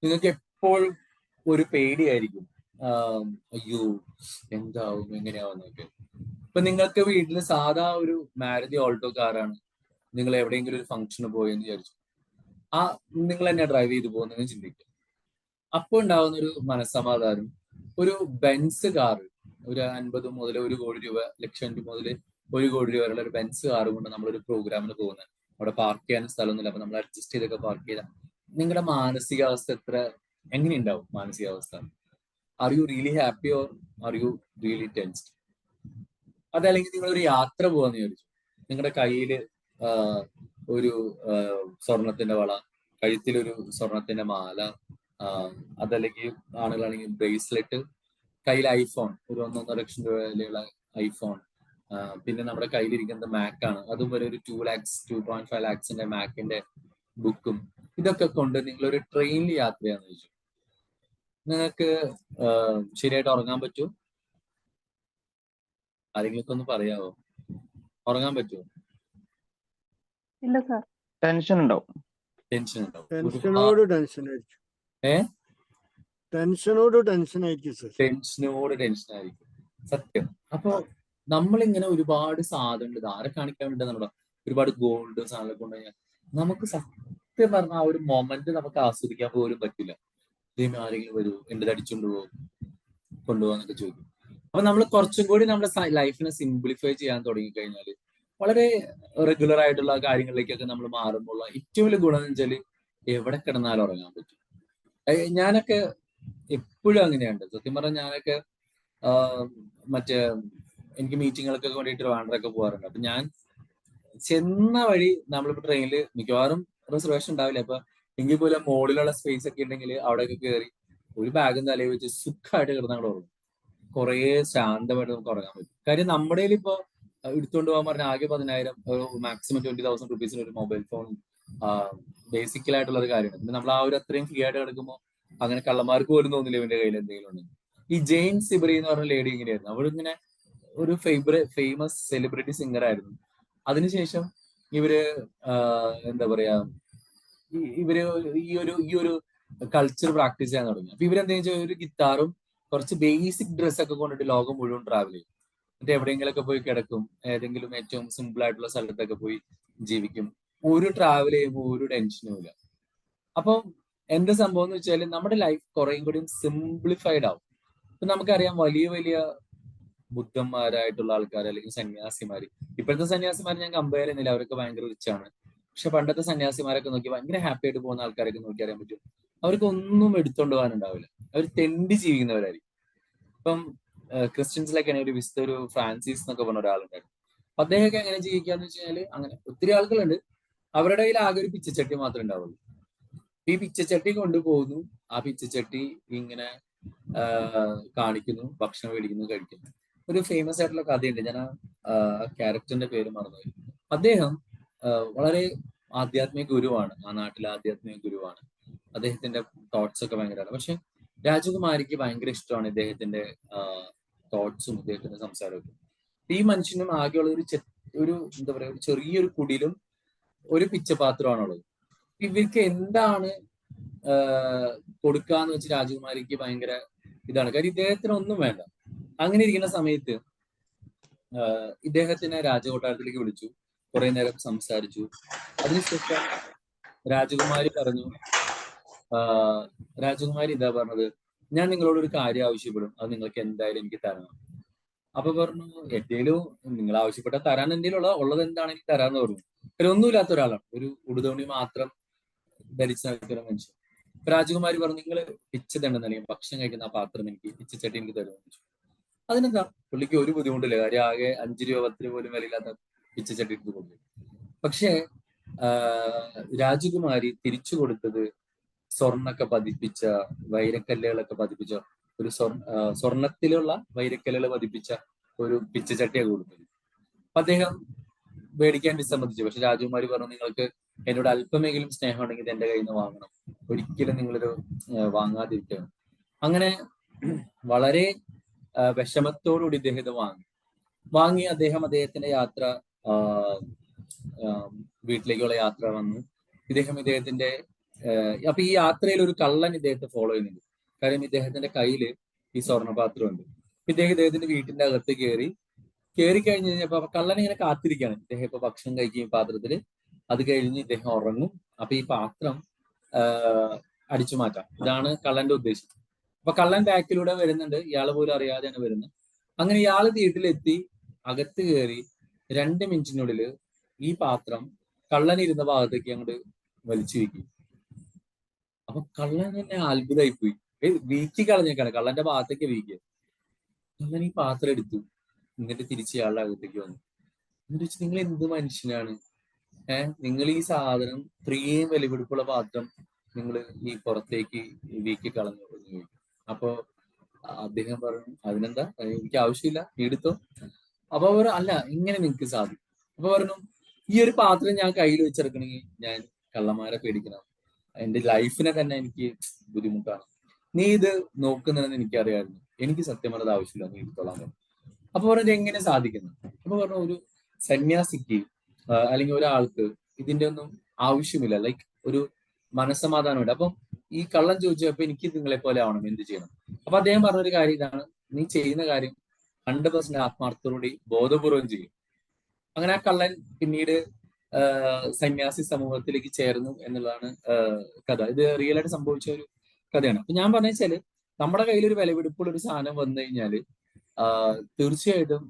നിങ്ങൾക്ക് എപ്പോഴും ഒരു പേടിയായിരിക്കും, അയ്യോ എന്താവും എങ്ങനെയാവുന്നൊക്കെ. ഇപ്പൊ നിങ്ങൾക്ക് വീട്ടിൽ സാധാ ഒരു മാരുതി ഓൾട്ടോ കാറാണ്, നിങ്ങൾ എവിടെയെങ്കിലും ഒരു ഫംഗ്ഷന് പോയെന്ന് വിചാരിച്ചു, നിങ്ങൾ തന്നെ ഡ്രൈവ് ചെയ്ത് പോകുന്നതെന്ന് ചിന്തിക്കുക. അപ്പോൾ ഉണ്ടാവുന്ന ഒരു മനസ്സമാധാനം, ഒരു ബെൻസ് കാറ്, ഒരു 50 മുതൽ 1 കോടി രൂപ, ലക്ഷം മുതൽ 1 കോടി രൂപ വരെയുള്ള ഒരു ബെൻസ് കാറ് കൊണ്ട് നമ്മളൊരു പ്രോഗ്രാമിന് പോകുന്നത്, അവിടെ പാർക്ക് ചെയ്യാൻ സ്ഥലമൊന്നുമില്ല, അപ്പൊ നമ്മൾ അഡ്ജസ്റ്റ് ചെയ്തൊക്കെ പാർക്ക് ചെയ്താൽ നിങ്ങളുടെ മാനസികാവസ്ഥ എങ്ങനെയുണ്ടാവും? മാനസികാവസ്ഥ, are you really happy or are you really tensed? അതല്ലെങ്കിൽ നിങ്ങളൊരു യാത്ര പോകാന്ന് വിചാരിച്ചു, നിങ്ങളുടെ കയ്യിൽ ഒരു സ്വർണത്തിന്റെ വള, കഴുത്തിലൊരു സ്വർണത്തിന്റെ മാല, അതല്ലെങ്കിൽ ആളുകളാണെങ്കിൽ ബ്രേസ്ലെറ്റ്, കയ്യിൽ ഐഫോൺ, ഒരു 1.5 ലക്ഷം രൂപ വിലയുള്ള ഐഫോൺ, പിന്നെ നമ്മുടെ കയ്യിലിരിക്കുന്നത് മാക്കാണ്, അതും ഒരു 2 lakhs 2.5 lakhsന്റെ മാക്കിന്റെ ബുക്കും. ഇതൊക്കെ കൊണ്ട് നിങ്ങളൊരു ട്രെയിനിൽ യാത്ര ചെയ്യാന്ന് വെച്ചു. നിങ്ങൾക്ക് ശരിയായിട്ട് ഉറങ്ങാൻ പറ്റുമോ? ആരെങ്കിലും ഒന്ന് പറയാവോ? ഉറങ്ങാൻ പറ്റുമോ? ഇല്ല സാർ, ടെൻഷൻ ഉണ്ടാവും. ടെൻഷൻ ഉണ്ടാവും. ടെൻഷനോട് ടെൻഷൻ ആയിരിക്കും. ടെൻഷനോട് ടെൻഷൻ ആയിരിക്കും സാർ. ടെൻഷനോട് ടെൻഷൻ ആയിരിക്കും, സത്യം. അപ്പൊ നമ്മളിങ്ങനെ ഒരുപാട് സാധനങ്ങൾ ആരെ കാണിക്കാൻ വേണ്ടി നമ്മുടെ ഒരുപാട് ഗോൾഡ് സാധനങ്ങൾ കൊണ്ടുകഴിഞ്ഞാൽ നമുക്ക് സത്യം പറഞ്ഞാൽ ആ ഒരു മൊമെന്റ് നമുക്ക് ആസ്വദിക്കാൻ പോലും പറ്റില്ല. ഇതേമ ആരെങ്കിലും വരൂ, എന്റെ അടിച്ചുകൊണ്ട് കൊണ്ടുപോകാന്നൊക്കെ ചോദിക്കും. അപ്പൊ നമ്മൾ കുറച്ചും കൂടി നമ്മുടെ ലൈഫിനെ സിംപ്ലിഫൈ ചെയ്യാൻ തുടങ്ങിക്കഴിഞ്ഞാൽ വളരെ റെഗുലർ ആയിട്ടുള്ള കാര്യങ്ങളിലേക്കൊക്കെ നമ്മൾ മാറുമ്പോൾ ഏറ്റവും വലിയ ഗുണം എന്ന് വെച്ചാൽ എവിടെ കിടന്നാലും ഉറങ്ങാൻ പറ്റും. ഞാനൊക്കെ എപ്പോഴും അങ്ങനെയുണ്ട് സത്യം പറഞ്ഞാൽ. ഞാനൊക്കെ മറ്റേ എനിക്ക് മീറ്റിങ്ങുകൾക്കൊക്കെ വേണ്ടിയിട്ട് ട്രിവാൻഡ്രമൊക്കെ പോകാറുണ്ട്. അപ്പൊ ഞാൻ ചെന്ന വഴി നമ്മളിപ്പോ ട്രെയിനിൽ മിക്കവാറും റിസർവേഷൻ ഉണ്ടാവില്ല. അപ്പൊ എങ്കിൽ പോലും മുകളിലുള്ള സ്പേസ് ഒക്കെ ഉണ്ടെങ്കിൽ അവിടെയൊക്കെ കയറി ഒരു ബാഗും തലയിൽ വെച്ച് സുഖമായിട്ട് കിടന്നങ്ങോട്ട് ഉറങ്ങും. കുറേ ശാന്തമായിട്ട് നമുക്ക് ഉറങ്ങാൻ പറ്റും. കാര്യം നമ്മുടെ ഇപ്പൊ എടുത്തുകൊണ്ട് പോകാൻ പറഞ്ഞാൽ ആകെ 10,000, മാക്സിമം 20,000 റുപ്പീസിന് ഒരു മൊബൈൽ ഫോൺ ബേസിക്കലായിട്ടുള്ള ഒരു കാര്യമാണ്. പിന്നെ നമ്മൾ ആ ഒരു അത്രയും ഫ്രീ ആയിട്ട് കിടക്കുമ്പോൾ അങ്ങനെ കള്ളന്മാർക്ക് പോലും തോന്നില്ല ഇവന്റെ കയ്യിൽ എന്തെങ്കിലും ഉണ്ടെങ്കിൽ. ഈ ജെയിൻ സിബറി എന്ന് പറഞ്ഞ ലേഡി ഇങ്ങനെയായിരുന്നു. അവളിങ്ങനെ ഒരു ഫേമസ് സെലിബ്രിറ്റി സിംഗർ ആയിരുന്നു. അതിനുശേഷം ഇവര് എന്താ പറയാ, ഇവര് ഈ ഒരു കൾച്ചർ പ്രാക്ടീസ് ചെയ്യാൻ തുടങ്ങി. അപ്പൊ ഇവരെന്താ വെച്ചാൽ ഒരു ഗിത്താറും കുറച്ച് ബേസിക് ഡ്രസ്സൊക്കെ കൊണ്ടിട്ട് ലോകം മുഴുവൻ ട്രാവൽ ചെയ്യും. എന്നിട്ട് എവിടെയെങ്കിലൊക്കെ പോയി കിടക്കും, ഏതെങ്കിലും ഏറ്റവും സിമ്പിൾ ആയിട്ടുള്ള സ്ഥലത്തൊക്കെ പോയി ജീവിക്കും. ഒരു ട്രാവൽ ചെയ്യുമ്പോൾ ഒരു ടെൻഷനും ഇല്ല. അപ്പം എന്താ സംഭവം എന്ന് വെച്ചാൽ നമ്മുടെ ലൈഫ് കുറേയും കൂടി സിംപ്ലിഫൈഡ് ആവും. ഇപ്പൊ നമുക്കറിയാം വലിയ വലിയ ബുദ്ധന്മാരായിട്ടുള്ള ആൾക്കാർ അല്ലെങ്കിൽ സന്യാസിമാര്, ഇപ്പോഴത്തെ സന്യാസിമാർ ഞാൻ കമ്പയർ ചെയ്യുന്നില്ല, അവരൊക്കെ ഭയങ്കര റിച്ചാണ്. പക്ഷെ പണ്ടത്തെ സന്യാസിമാരൊക്കെ നോക്കി ഭയങ്കര ഹാപ്പി ആയിട്ട് പോകുന്ന ആൾക്കാരൊക്കെ നോക്കി അറിയാൻ പറ്റും അവർക്ക് ഒന്നും എടുത്തോണ്ട് പോകാനുണ്ടാവില്ല. അവർ തെണ്ടി ജീവിക്കുന്നവരായിരിക്കും. ഇപ്പം ക്രിസ്ത്യൻസിലൊക്കെ ഒരു ഒരു ഫ്രാൻസിസ് എന്നൊക്കെ പറഞ്ഞ ഒരാളുണ്ടായിരുന്നു. അപ്പൊ അദ്ദേഹമൊക്കെ എങ്ങനെ ജീവിക്കാന്ന് വെച്ച് കഴിഞ്ഞാല് അങ്ങനെ ഒത്തിരി ആളുകളുണ്ട്. അവരുടെ കയ്യിൽ ആകെ ഒരു പിച്ചച്ചട്ടി മാത്രമേ ഉണ്ടാവുള്ളൂ. ഈ പിച്ചച്ചട്ടി കൊണ്ടുപോകുന്നു, ആ പിച്ചച്ചട്ടി ഇങ്ങനെ കാണിക്കുന്നു, ഭക്ഷണം മേടിക്കുന്നു, കഴിക്കുന്നു. ഒരു ഫേമസ് ആയിട്ടുള്ള കഥയുണ്ട്, ഞാൻ ആ ക്യാരക്ടറിന്റെ പേര് മറന്നുപോയി. അദ്ദേഹം വളരെ ആധ്യാത്മിക ഗുരുവാണ്, ആ നാട്ടിലെ ആധ്യാത്മിക ഗുരുവാണ്. അദ്ദേഹത്തിന്റെ തോട്ട്സ് ഒക്കെ ഭയങ്കരമാണ്. പക്ഷെ രാജകുമാരിക്ക് ഭയങ്കര ഇഷ്ടമാണ് ഇദ്ദേഹത്തിന്റെ തോട്ട്സും ഇദ്ദേഹത്തിന്റെ സംസാരമൊക്കെ. ഈ മനുഷ്യനും ആകെയുള്ള ഒരു എന്താ പറയാ, ഒരു ചെറിയൊരു കുടിലും ഒരു പിച്ചപാത്രമാണുള്ളത്. ഇവർക്ക് എന്താണ് കൊടുക്കാന്ന് വെച്ച് രാജകുമാരിക്ക് ഭയങ്കര ഇതാണ്. കാര്യം ഇദ്ദേഹത്തിന് ഒന്നും വേണ്ട. അങ്ങനെ ഇരിക്കുന്ന സമയത്ത് ഇദ്ദേഹത്തിനെ രാജകൊട്ടാരത്തിലേക്ക് വിളിച്ചു, കുറെ നേരം സംസാരിച്ചു. അതിനുശേഷം രാജകുമാരി പറഞ്ഞു, രാജകുമാരി ഇതാ പറഞ്ഞത്, ഞാൻ നിങ്ങളോട് ഒരു കാര്യം ആവശ്യപ്പെടും, അത് നിങ്ങൾക്ക് എന്തായാലും എനിക്ക് തരണം. അപ്പൊ പറഞ്ഞു, എന്തേലും നിങ്ങൾ ആവശ്യപ്പെട്ട തരാൻ എന്തെങ്കിലും ഉള്ളത് എന്താണെങ്കിൽ തരാന്ന് പറഞ്ഞു. ഒന്നുമില്ലാത്ത ഒരാളാണ്, ഒരു ഉടുതുണി മാത്രം ധരിച്ചു നടക്കുന്ന മനുഷ്യൻ. രാജകുമാരി പറഞ്ഞു, നിങ്ങൾ പിച്ച തണ്ടെന്ന് അല്ലെങ്കിൽ ഭക്ഷണം കഴിക്കുന്ന ആ പാത്രം എനിക്ക് പിച്ചച്ചട്ടി എനിക്ക് തരുമെന്ന് വെച്ചു. അതിനെന്താ, പുള്ളിക്ക് ഒരു ബുദ്ധിമുട്ടില്ല. കാര്യം ആകെ 5 രൂപ 10 രൂപ പോലും വിലയില്ലാത്ത പിച്ചച്ചട്ടി എടുത്ത് കൊണ്ടു. പക്ഷേ രാജകുമാരി തിരിച്ചു കൊടുത്തത് സ്വർണ്ണൊക്കെ പതിപ്പിച്ച വൈരക്കല്ലുകളൊക്കെ പതിപ്പിച്ച ഒരു സ്വർണത്തിലുള്ള വൈരക്കല്ലുകൾ പതിപ്പിച്ച ഒരു പിച്ചച്ചട്ടിയാണ് കൊടുത്തത്. അപ്പൊ അദ്ദേഹം മേടിക്കാൻ വിസമ്മതിച്ചു. പക്ഷെ രാജകുമാരി പറഞ്ഞു, നിങ്ങൾക്ക് എന്നോട് അല്പമെങ്കിലും സ്നേഹം ഉണ്ടെങ്കിൽ എന്റെ കയ്യിൽ നിന്ന് വാങ്ങണം, ഒരിക്കലും നിങ്ങളൊരു വാങ്ങാതിരിക്കണം. അങ്ങനെ വളരെ വിഷമത്തോടുകൂടി ഇദ്ദേഹത്തെ വാങ്ങി അദ്ദേഹത്തിന്റെ യാത്ര, വീട്ടിലേക്കുള്ള യാത്ര വന്നു. ഇദ്ദേഹത്തിന്റെ അപ്പൊ ഈ യാത്രയിൽ ഒരു കള്ളൻ ഇദ്ദേഹത്തെ ഫോളോ ചെയ്യുന്നുണ്ട്. കാര്യം ഇദ്ദേഹത്തിന്റെ കയ്യിൽ ഈ സ്വർണ്ണപാത്രമുണ്ട്. ഇദ്ദേഹത്തിന്റെ വീട്ടിന്റെ അകത്ത് കയറി കഴിഞ്ഞ് കഴിഞ്ഞപ്പോ കള്ളൻ ഇങ്ങനെ കാത്തിരിക്കുകയാണ്. ഇദ്ദേഹം ഇപ്പൊ ഭക്ഷണം കഴിക്കും ഈ പാത്രത്തില്, അത് കഴിഞ്ഞ് ഇദ്ദേഹം ഉറങ്ങും. അപ്പൊ ഈ പാത്രം അടിച്ചു മാറ്റാം, ഇതാണ് കള്ളന്റെ ഉദ്ദേശം. അപ്പൊ കള്ളൻ ബാക്കിലൂടെ വരുന്നുണ്ട്, ഇയാള് പോലും അറിയാതെയാണ് വരുന്നത്. അങ്ങനെ ഇയാള് വീട്ടിലെത്തി, അകത്ത് കയറി 2 മിനിറ്റിനുള്ളിൽ ഈ പാത്രം കള്ളൻ ഇരുന്ന ഭാഗത്തേക്ക് അങ്ങോട്ട് വലിച്ചു വെക്കും. അപ്പൊ കള്ളൻ തന്നെ അത്ഭുതമായി പോയി, വീക്കി കളഞ്ഞേക്കാണ്, കള്ളന്റെ ഭാഗത്തേക്ക് വീക്കിയ. കള്ളൻ ഈ പാത്രം എടുത്തു, എന്നിട്ട് തിരിച്ച് ഇയാളുടെ അകത്തേക്ക് വന്നു. എന്നിട്ട് വെച്ച്, നിങ്ങൾ എന്ത് മനുഷ്യനാണ്, നിങ്ങൾ ഈ സാധനം ഇത്രയും വിലപിടിപ്പുള്ള പാത്രം നിങ്ങൾ ഈ പുറത്തേക്ക് വീക്കി കളഞ്ഞു എന്ന് ചോദിക്കും. അപ്പൊ അദ്ദേഹം പറഞ്ഞു അതിനെന്താ, എനിക്ക് ആവശ്യമില്ല, നീ എടുത്തോ. അപ്പൊ അവർ അല്ല, ഇങ്ങനെ നിങ്ങൾക്ക് സാധിക്കും. അപ്പൊ പറഞ്ഞു ഈ ഒരു പാത്രം ഞാൻ കയ്യിൽ വെച്ചെടുക്കണമെങ്കിൽ ഞാൻ കള്ളന്മാരെ പേടിക്കണം, എന്റെ ലൈഫിനെ തന്നെ എനിക്ക് ബുദ്ധിമുട്ടാണ്. നീ ഇത് നോക്കുന്നതെന്ന് എനിക്കറിയായിരുന്നു, എനിക്ക് സത്യം പറഞ്ഞത് ആവശ്യമില്ല, നീ എടുത്തോളാൻ പറഞ്ഞു. അപ്പൊ പറഞ്ഞത് എങ്ങനെ സാധിക്കുന്നു? അപ്പൊ പറഞ്ഞു ഒരു സന്യാസിക്ക് അല്ലെങ്കിൽ ഒരാൾക്ക് ഇതിന്റെ ഒന്നും ആവശ്യമില്ല, ലൈക്ക് ഒരു മനസ്സമാധാനമുണ്ട്. അപ്പം ഈ കള്ളൻ ചോദിച്ചപ്പോ എനിക്ക് നിങ്ങളെ പോലെ ആവണം, എന്ത് ചെയ്യണം? അപ്പൊ അദ്ദേഹം പറഞ്ഞൊരു കാര്യം ഇതാണ്, നീ ചെയ്യുന്ന കാര്യം 100% ആത്മാർത്ഥത്തോടുകൂടി ബോധപൂർവം ചെയ്യും. അങ്ങനെ ആ കള്ളൻ പിന്നീട് സന്യാസി സമൂഹത്തിലേക്ക് ചേർന്നു എന്നുള്ളതാണ് കഥ. ഇത് റിയൽ ആയിട്ട് സംഭവിച്ച ഒരു കഥയാണ്. അപ്പൊ ഞാൻ പറഞ്ഞു വെച്ചാല് നമ്മുടെ കയ്യിൽ ഒരു വിലപിടിപ്പുള്ള ഒരു സാധനം വന്നു കഴിഞ്ഞാല് തീർച്ചയായിട്ടും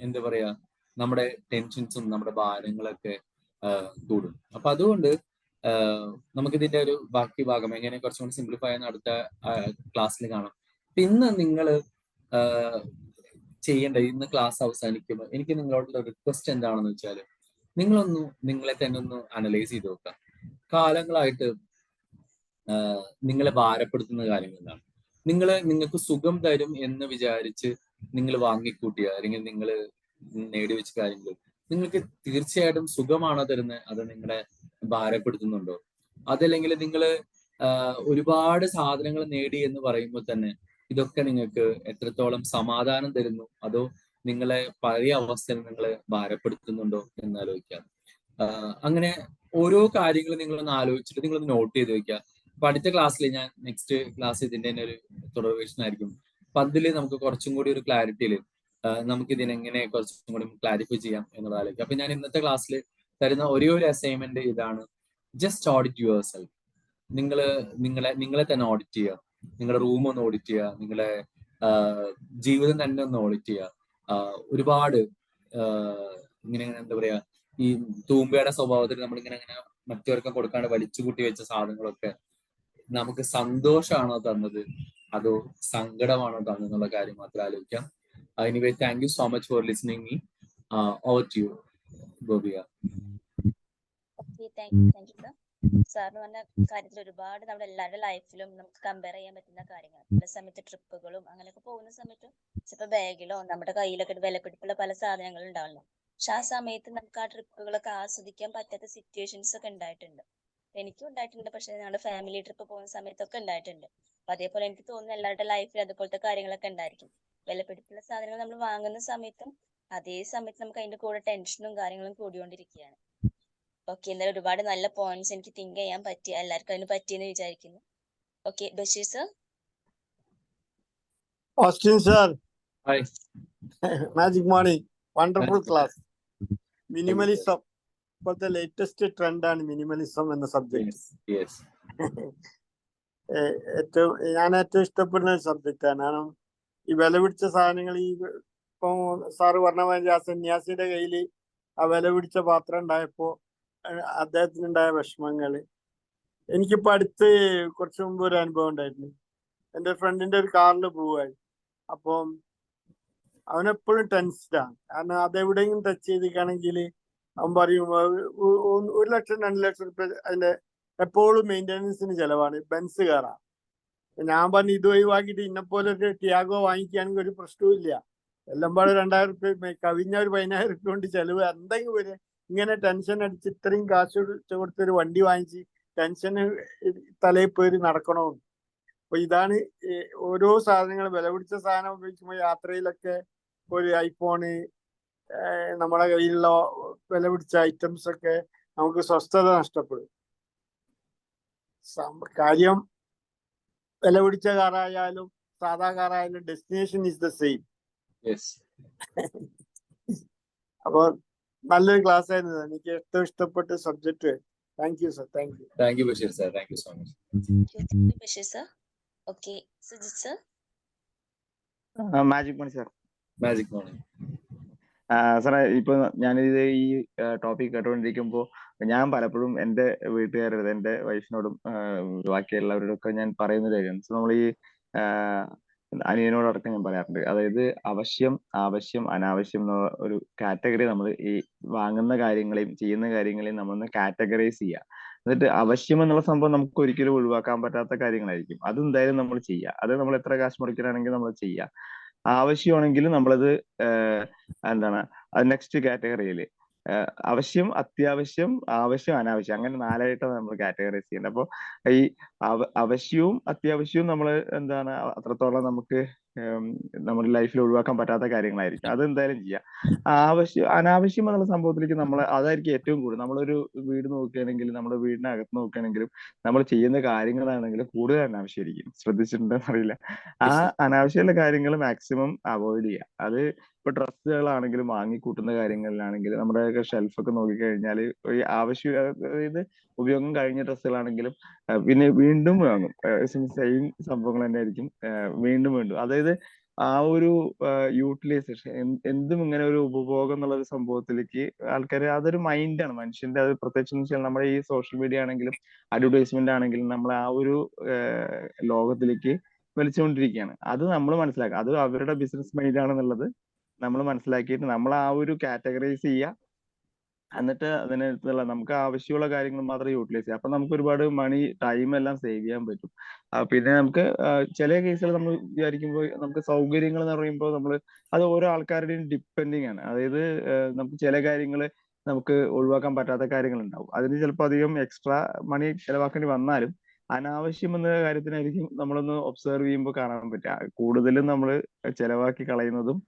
എന്താ പറയാ, നമ്മുടെ ടെൻഷൻസും നമ്മുടെ ഭാരങ്ങളൊക്കെ കൂടും. അപ്പൊ അതുകൊണ്ട് നമുക്കിതിന്റെ ഒരു ബാക്കി ഭാഗം എങ്ങനെ കുറച്ചും കൂടി സിംപ്ലിഫൈ ചെയ്യുന്ന അടുത്ത ക്ലാസ്സിൽ കാണാം. ഇന്ന് നിങ്ങൾ ചെയ്യേണ്ട, ഇന്ന് ക്ലാസ് അവസാനിക്കുമ്പോൾ എനിക്ക് നിങ്ങളോടുള്ള റിക്വസ്റ്റ് എന്താണെന്ന് വെച്ചാൽ, നിങ്ങളെ തന്നെ ഒന്ന് അനലൈസ് ചെയ്ത് നോക്കുക. കാലങ്ങളായിട്ട് നിങ്ങളെ ഭാരപ്പെടുത്തുന്ന കാര്യങ്ങൾ എന്താണ്? നിങ്ങൾക്ക് സുഖം തരും എന്ന് വിചാരിച്ച് നിങ്ങൾ വാങ്ങിക്കൂട്ടിയ അല്ലെങ്കിൽ നിങ്ങൾ നേടിവെച്ച കാര്യങ്ങൾ നിങ്ങൾക്ക് തീർച്ചയായിട്ടും സുഖമാണോ തരുന്നത്, അത് നിങ്ങളെ ഭാരപ്പെടുത്തുന്നുണ്ടോ? അതല്ലെങ്കിൽ നിങ്ങൾ ഒരുപാട് സാധനങ്ങൾ നേടി എന്ന് പറയുമ്പോൾ തന്നെ ഇതൊക്കെ നിങ്ങൾക്ക് എത്രത്തോളം സമാധാനം തരുന്നു, അതോ നിങ്ങളെ പഴയ അവസ്ഥയിൽ നിങ്ങളെ ഭാരപ്പെടുത്തുന്നുണ്ടോ എന്ന് ആലോചിക്കാം. അങ്ങനെ ഓരോ കാര്യങ്ങളും നിങ്ങളൊന്ന് ആലോചിച്ചിട്ട് നിങ്ങളൊന്ന് നോട്ട് ചെയ്ത് വെക്കുക. അപ്പൊ അടുത്ത ക്ലാസ്സിൽ ഞാൻ നെക്സ്റ്റ് ക്ലാസ് ഇതിന്റെ തന്നെ ഒരു തുടർവേഷൻ ആയിരിക്കും. അപ്പൊ അതിൽ നമുക്ക് കുറച്ചും കൂടി ഒരു ക്ലാരിറ്റിയിൽ നമുക്ക് ഇതിനെങ്ങനെ കുറച്ചും കൂടി ക്ലാരിഫൈ ചെയ്യാം എന്നുള്ളത് ആലോചിക്കാം. അപ്പൊ ഞാൻ ഇന്നത്തെ ക്ലാസ്സിൽ തരുന്ന ഒരേ ഒരു അസൈൻമെന്റ് ഇതാണ്, ജസ്റ്റ് ഓഡിറ്റ് യുവർ സെൽഫ്. നിങ്ങളെ തന്നെ ഓഡിറ്റ് ചെയ്യുക. നിങ്ങളുടെ റൂം ഒന്ന് ഓഡിറ്റ് ചെയ്യുക, നിങ്ങളെ ജീവിതം തന്നെ ഒന്ന് ഓഡിറ്റ് ചെയ്യുക. ഒരുപാട് ഇങ്ങനെ എന്താ പറയാ, ഈ തൂമ്പയുടെ സ്വഭാവത്തിൽ നമ്മളിങ്ങനെ മറ്റവർക്ക് കൊടുക്കാണ്ട് വലിച്ചു കൂട്ടി വെച്ച സാധനങ്ങളൊക്കെ നമുക്ക് സന്തോഷമാണോ തന്നത് അതോ സങ്കടമാണോ തന്നെന്നുള്ള കാര്യം മാത്രം ആലോചിക്കാം. Anyway, thank you so much for listening me. Over to you Gopika. Thank you sir. സാറിന് പറഞ്ഞ കാര്യത്തിൽ ഒരുപാട് നമ്മുടെ എല്ലാവരുടെ ലൈഫിലും നമുക്ക് കമ്പയർ ചെയ്യാൻ പറ്റുന്ന കാര്യങ്ങളാണ്. പല സമയത്ത് ട്രിപ്പുകളും അങ്ങനെയൊക്കെ പോകുന്ന സമയത്ത് ചിലപ്പോൾ ബാഗിലോ നമ്മുടെ കയ്യിലൊക്കെ വിലപിടിപ്പുള്ള പല സാധനങ്ങളും ഉണ്ടാവല്ലോ. പക്ഷെ ആ സമയത്ത് നമുക്ക് ആ ട്രിപ്പുകളൊക്കെ ആസ്വദിക്കാൻ പറ്റാത്ത സിറ്റുവേഷൻസ് ഒക്കെ ഉണ്ടായിട്ടുണ്ട്. എനിക്കും ഉണ്ടായിട്ടുണ്ട്, പക്ഷെ ഞങ്ങളുടെ ഫാമിലി ട്രിപ്പ് പോകുന്ന സമയത്തൊക്കെ ഉണ്ടായിട്ടുണ്ട്. അപ്പൊ അതേപോലെ എനിക്ക് തോന്നുന്നു എല്ലാവരുടെ ലൈഫിൽ അതുപോലത്തെ കാര്യങ്ങളൊക്കെ ഉണ്ടായിരിക്കും. വിലപിടിപ്പുള്ള സാധനങ്ങൾ നമ്മൾ വാങ്ങുന്ന സമയത്തും അതേ സമയത്ത് നമുക്ക് അതിന്റെ കൂടെ ടെൻഷനും കാര്യങ്ങളും കൂടിക്കൊണ്ടിരിക്കുകയാണ്. ഓക്കെ, എന്തായാലും ഒരുപാട് നല്ല പോയിന്റ്സ് എനിക്ക് തിങ്ക് ചെയ്യാൻ പറ്റി, എല്ലാവർക്കും അതിന് പറ്റിയെന്ന് വിചാരിക്കുന്നു. Okay, Basheer sir. Austin sir, Hi. magic morning. Wonderful Magic. class. Minimalism. For the latest trend on minimalism എന്ന സബ്ജക്ട് ഞാൻ ഏറ്റവും ഇഷ്ടപ്പെടുന്ന ഒരു സബ്ജക്റ്റാണ്. കാരണം ഈ വില പിടിച്ച സാധനങ്ങൾ, ഈ ഇപ്പൊ സാറ് പറഞ്ഞ മാതിരി ആ സന്യാസിയുടെ കയ്യിൽ ആ വില പിടിച്ച പാത്രം ഉണ്ടായപ്പോ അദ്ദേഹത്തിനുണ്ടായ വിഷമങ്ങള്, എനിക്കിപ്പോ അടുത്ത് കുറച്ച് മുമ്പ് ഒരു അനുഭവം ഉണ്ടായിരുന്നു. എൻ്റെ ഫ്രണ്ടിന്റെ ഒരു കാറിൽ പോവായി. അപ്പം അവനെപ്പോഴും ടെൻസ്ഡാണ്. കാരണം അതെവിടെയെങ്കിലും ടച്ച് ചെയ്തിരിക്കുകയാണെങ്കിൽ അവൻ പറയും 1 ലക്ഷം 2 ലക്ഷം റുപ്യ അതിന്റെ എപ്പോഴും മെയിൻ്റെനൻസിന് ചെലവാണ്. ബെൻസ് കാറാണ്. ഞാൻ പറഞ്ഞു ഇത് ഒഴിവാക്കിയിട്ട് ഇന്നെപ്പോലെ ഒരു ടിയാഗോ വാങ്ങിക്കുകയാണെങ്കിൽ ഒരു പ്രശ്നവും ഇല്ല. എല്ലാം പാടെ 2000 റുപ്യ കവിഞ്ഞ ഒരു 10000 റുപ്യ കൊണ്ട് ചെലവ് എന്തെങ്കിലും വരെ. ഇങ്ങനെ ടെൻഷൻ അടിച്ച് ഇത്രയും കാശ് കൊടുത്തൊരു വണ്ടി വാങ്ങിച്ച് ടെൻഷന് തലയിൽ പേര് നടക്കണമെന്ന്. അപ്പൊ ഇതാണ് ഓരോ സാധനങ്ങൾ വില പിടിച്ച സാധനം ഉപയോഗിക്കുമ്പോൾ യാത്രയിലൊക്കെ ഒരു ഐഫോണ്, നമ്മളെ കയ്യിലുള്ള വില പിടിച്ച ഐറ്റംസ് ഒക്കെ നമുക്ക് സ്വസ്ഥത നഷ്ടപ്പെടും. കാര്യം വില പിടിച്ച കാറായാലും സാധാ കാറായാലും ഡെസ്റ്റിനേഷൻ ഈസ് ദ സെയിം. അപ്പൊ നല്ലൊരു ക്ലാസ് ആയിരുന്നു. എനിക്ക് ഏറ്റവും ഇഷ്ടപ്പെട്ട subject. Thank you sir. Thank you Basheer sir. Thank you so much. Basheer sir. Okay, Sujith sir. Magic Mani sir. Magic morning സാറേ, ഇപ്പൊ ഞാനിത് ഈ ടോപ്പിക് കേട്ടോണ്ടിരിക്കുമ്പോ ഞാൻ പലപ്പോഴും എന്റെ വീട്ടുകാരോട്, എന്റെ വൈഫിനോടും ബാക്കിയുള്ളവരോടൊക്കെ ഞാൻ പറയുന്ന കാര്യമാണ്, നമ്മൾ ഈ അനിയനോടടക്കം ഞാൻ പറയാറുണ്ട്. അതായത് അവശ്യം, ആവശ്യം, അനാവശ്യം എന്നുള്ള ഒരു കാറ്റഗറി നമ്മൾ ഈ വാങ്ങുന്ന കാര്യങ്ങളെയും ചെയ്യുന്ന കാര്യങ്ങളെയും നമ്മളൊന്ന് കാറ്റഗറൈസ് ചെയ്യുക. എന്നിട്ട് അവശ്യം എന്നുള്ള സംഭവം നമുക്ക് ഒരിക്കലും ഒഴിവാക്കാൻ പറ്റാത്ത കാര്യങ്ങളായിരിക്കും. അത് എന്തായാലും നമ്മൾ ചെയ്യുക. അത് നമ്മൾ എത്ര കാശ് മുടക്കിലാണെങ്കിൽ നമ്മൾ ചെയ്യുക. ആവശ്യമാണെങ്കിൽ നമ്മളത് എന്താണ് അത് നെക്സ്റ്റ് കാറ്റഗറിയിൽ അവശ്യം, അത്യാവശ്യം, ആവശ്യം, അനാവശ്യം അങ്ങനെ 4ആയിട്ടാണ് നമ്മൾ കാറ്റഗറൈസ് ചെയ്യുന്നത്. അപ്പോൾ ഈ അവശ്യവും അത്യാവശ്യവും നമ്മൾ എന്താണ് അത്രത്തോളം നമുക്ക് നമ്മുടെ ലൈഫിൽ ഒഴിവാക്കാൻ പറ്റാത്ത കാര്യങ്ങളായിരിക്കും. അത് എന്തായാലും ചെയ്യാം. അനാവശ്യം എന്നുള്ള സംഭവത്തിലേക്ക് നമ്മൾ അതായിരിക്കും ഏറ്റവും കൂടുതൽ. നമ്മളൊരു വീട് നോക്കുകയാണെങ്കിൽ നമ്മുടെ വീടിനകത്ത് നോക്കുകയാണെങ്കിലും നമ്മൾ ചെയ്യുന്ന കാര്യങ്ങളാണെങ്കിലും കൂടുതൽ അനാവശ്യമായിരിക്കും. ശ്രദ്ധിച്ചിട്ടുണ്ടെന്ന് അറിയില്ല. ആ അനാവശ്യമുള്ള കാര്യങ്ങൾ മാക്സിമം അവോയ്ഡ് ചെയ്യുക. അത് ഇപ്പൊ ഡ്രസ്സുകളാണെങ്കിലും വാങ്ങിക്കൂട്ടുന്ന കാര്യങ്ങളിലാണെങ്കിലും നമ്മുടെയൊക്കെ ഷെൽഫൊക്കെ നോക്കിക്കഴിഞ്ഞാൽ ഈ അതായത് ഉപയോഗം കഴിഞ്ഞ ഡ്രസ്സുകളാണെങ്കിലും പിന്നെ വീണ്ടും വാങ്ങും. സെയിം സംഭവങ്ങൾ തന്നെ ആയിരിക്കും വീണ്ടും വീണ്ടും. അതായത് ആ ഒരു യൂട്ടിലൈസേഷൻ എന്തും ഇങ്ങനെ ഒരു ഉപഭോഗം എന്നുള്ള ഒരു സംഭവത്തിലേക്ക് ആൾക്കാർ അതൊരു മൈൻഡാണ് മനുഷ്യന്റെ. അത് പ്രത്യേകിച്ച് വെച്ചാൽ നമ്മുടെ ഈ സോഷ്യൽ മീഡിയ ആണെങ്കിലും അഡ്വർടൈസ്മെന്റ് ആണെങ്കിലും നമ്മൾ ആ ഒരു ലോകത്തിലേക്ക് വലിച്ചുകൊണ്ടിരിക്കുകയാണ്. അത് നമ്മൾ മനസ്സിലാക്കുക. അത് അവരുടെ ബിസിനസ് മൈൻഡ് ആണെന്നുള്ളത് നമ്മൾ മനസ്സിലാക്കിയിട്ട് നമ്മൾ ആ ഒരു കാറ്റഗറൈസ് ചെയ്യുക. എന്നിട്ട് അതിനകത്തുള്ള നമുക്ക് ആവശ്യമുള്ള കാര്യങ്ങൾ മാത്രം യൂട്ടിലൈസ് ചെയ്യുക. അപ്പൊ നമുക്ക് ഒരുപാട് മണി, ടൈം എല്ലാം സേവ് ചെയ്യാൻ പറ്റും. പിന്നെ നമുക്ക് ചില കേസുകൾ നമ്മൾ വിചാരിക്കുമ്പോൾ നമുക്ക് സൗകര്യങ്ങൾ എന്ന് പറയുമ്പോൾ അത് ഓരോ ആൾക്കാരുടെയും ഡിപ്പെൻഡിങ് ആണ്. അതായത് നമുക്ക് ചില കാര്യങ്ങൾ നമുക്ക് ഒഴിവാക്കാൻ പറ്റാത്ത കാര്യങ്ങൾ ഉണ്ടാവും. അതിന് ചിലപ്പോൾ അധികം എക്സ്ട്രാ മണി ചെലവാക്കേണ്ടി വന്നാലും അനാവശ്യം എന്ന കാര്യത്തിനായിരിക്കും നമ്മളൊന്ന് ഒബ്സർവ് ചെയ്യുമ്പോൾ കാണാൻ പറ്റുക. കൂടുതലും നമ്മൾ ചെലവാക്കി കളയുന്നതും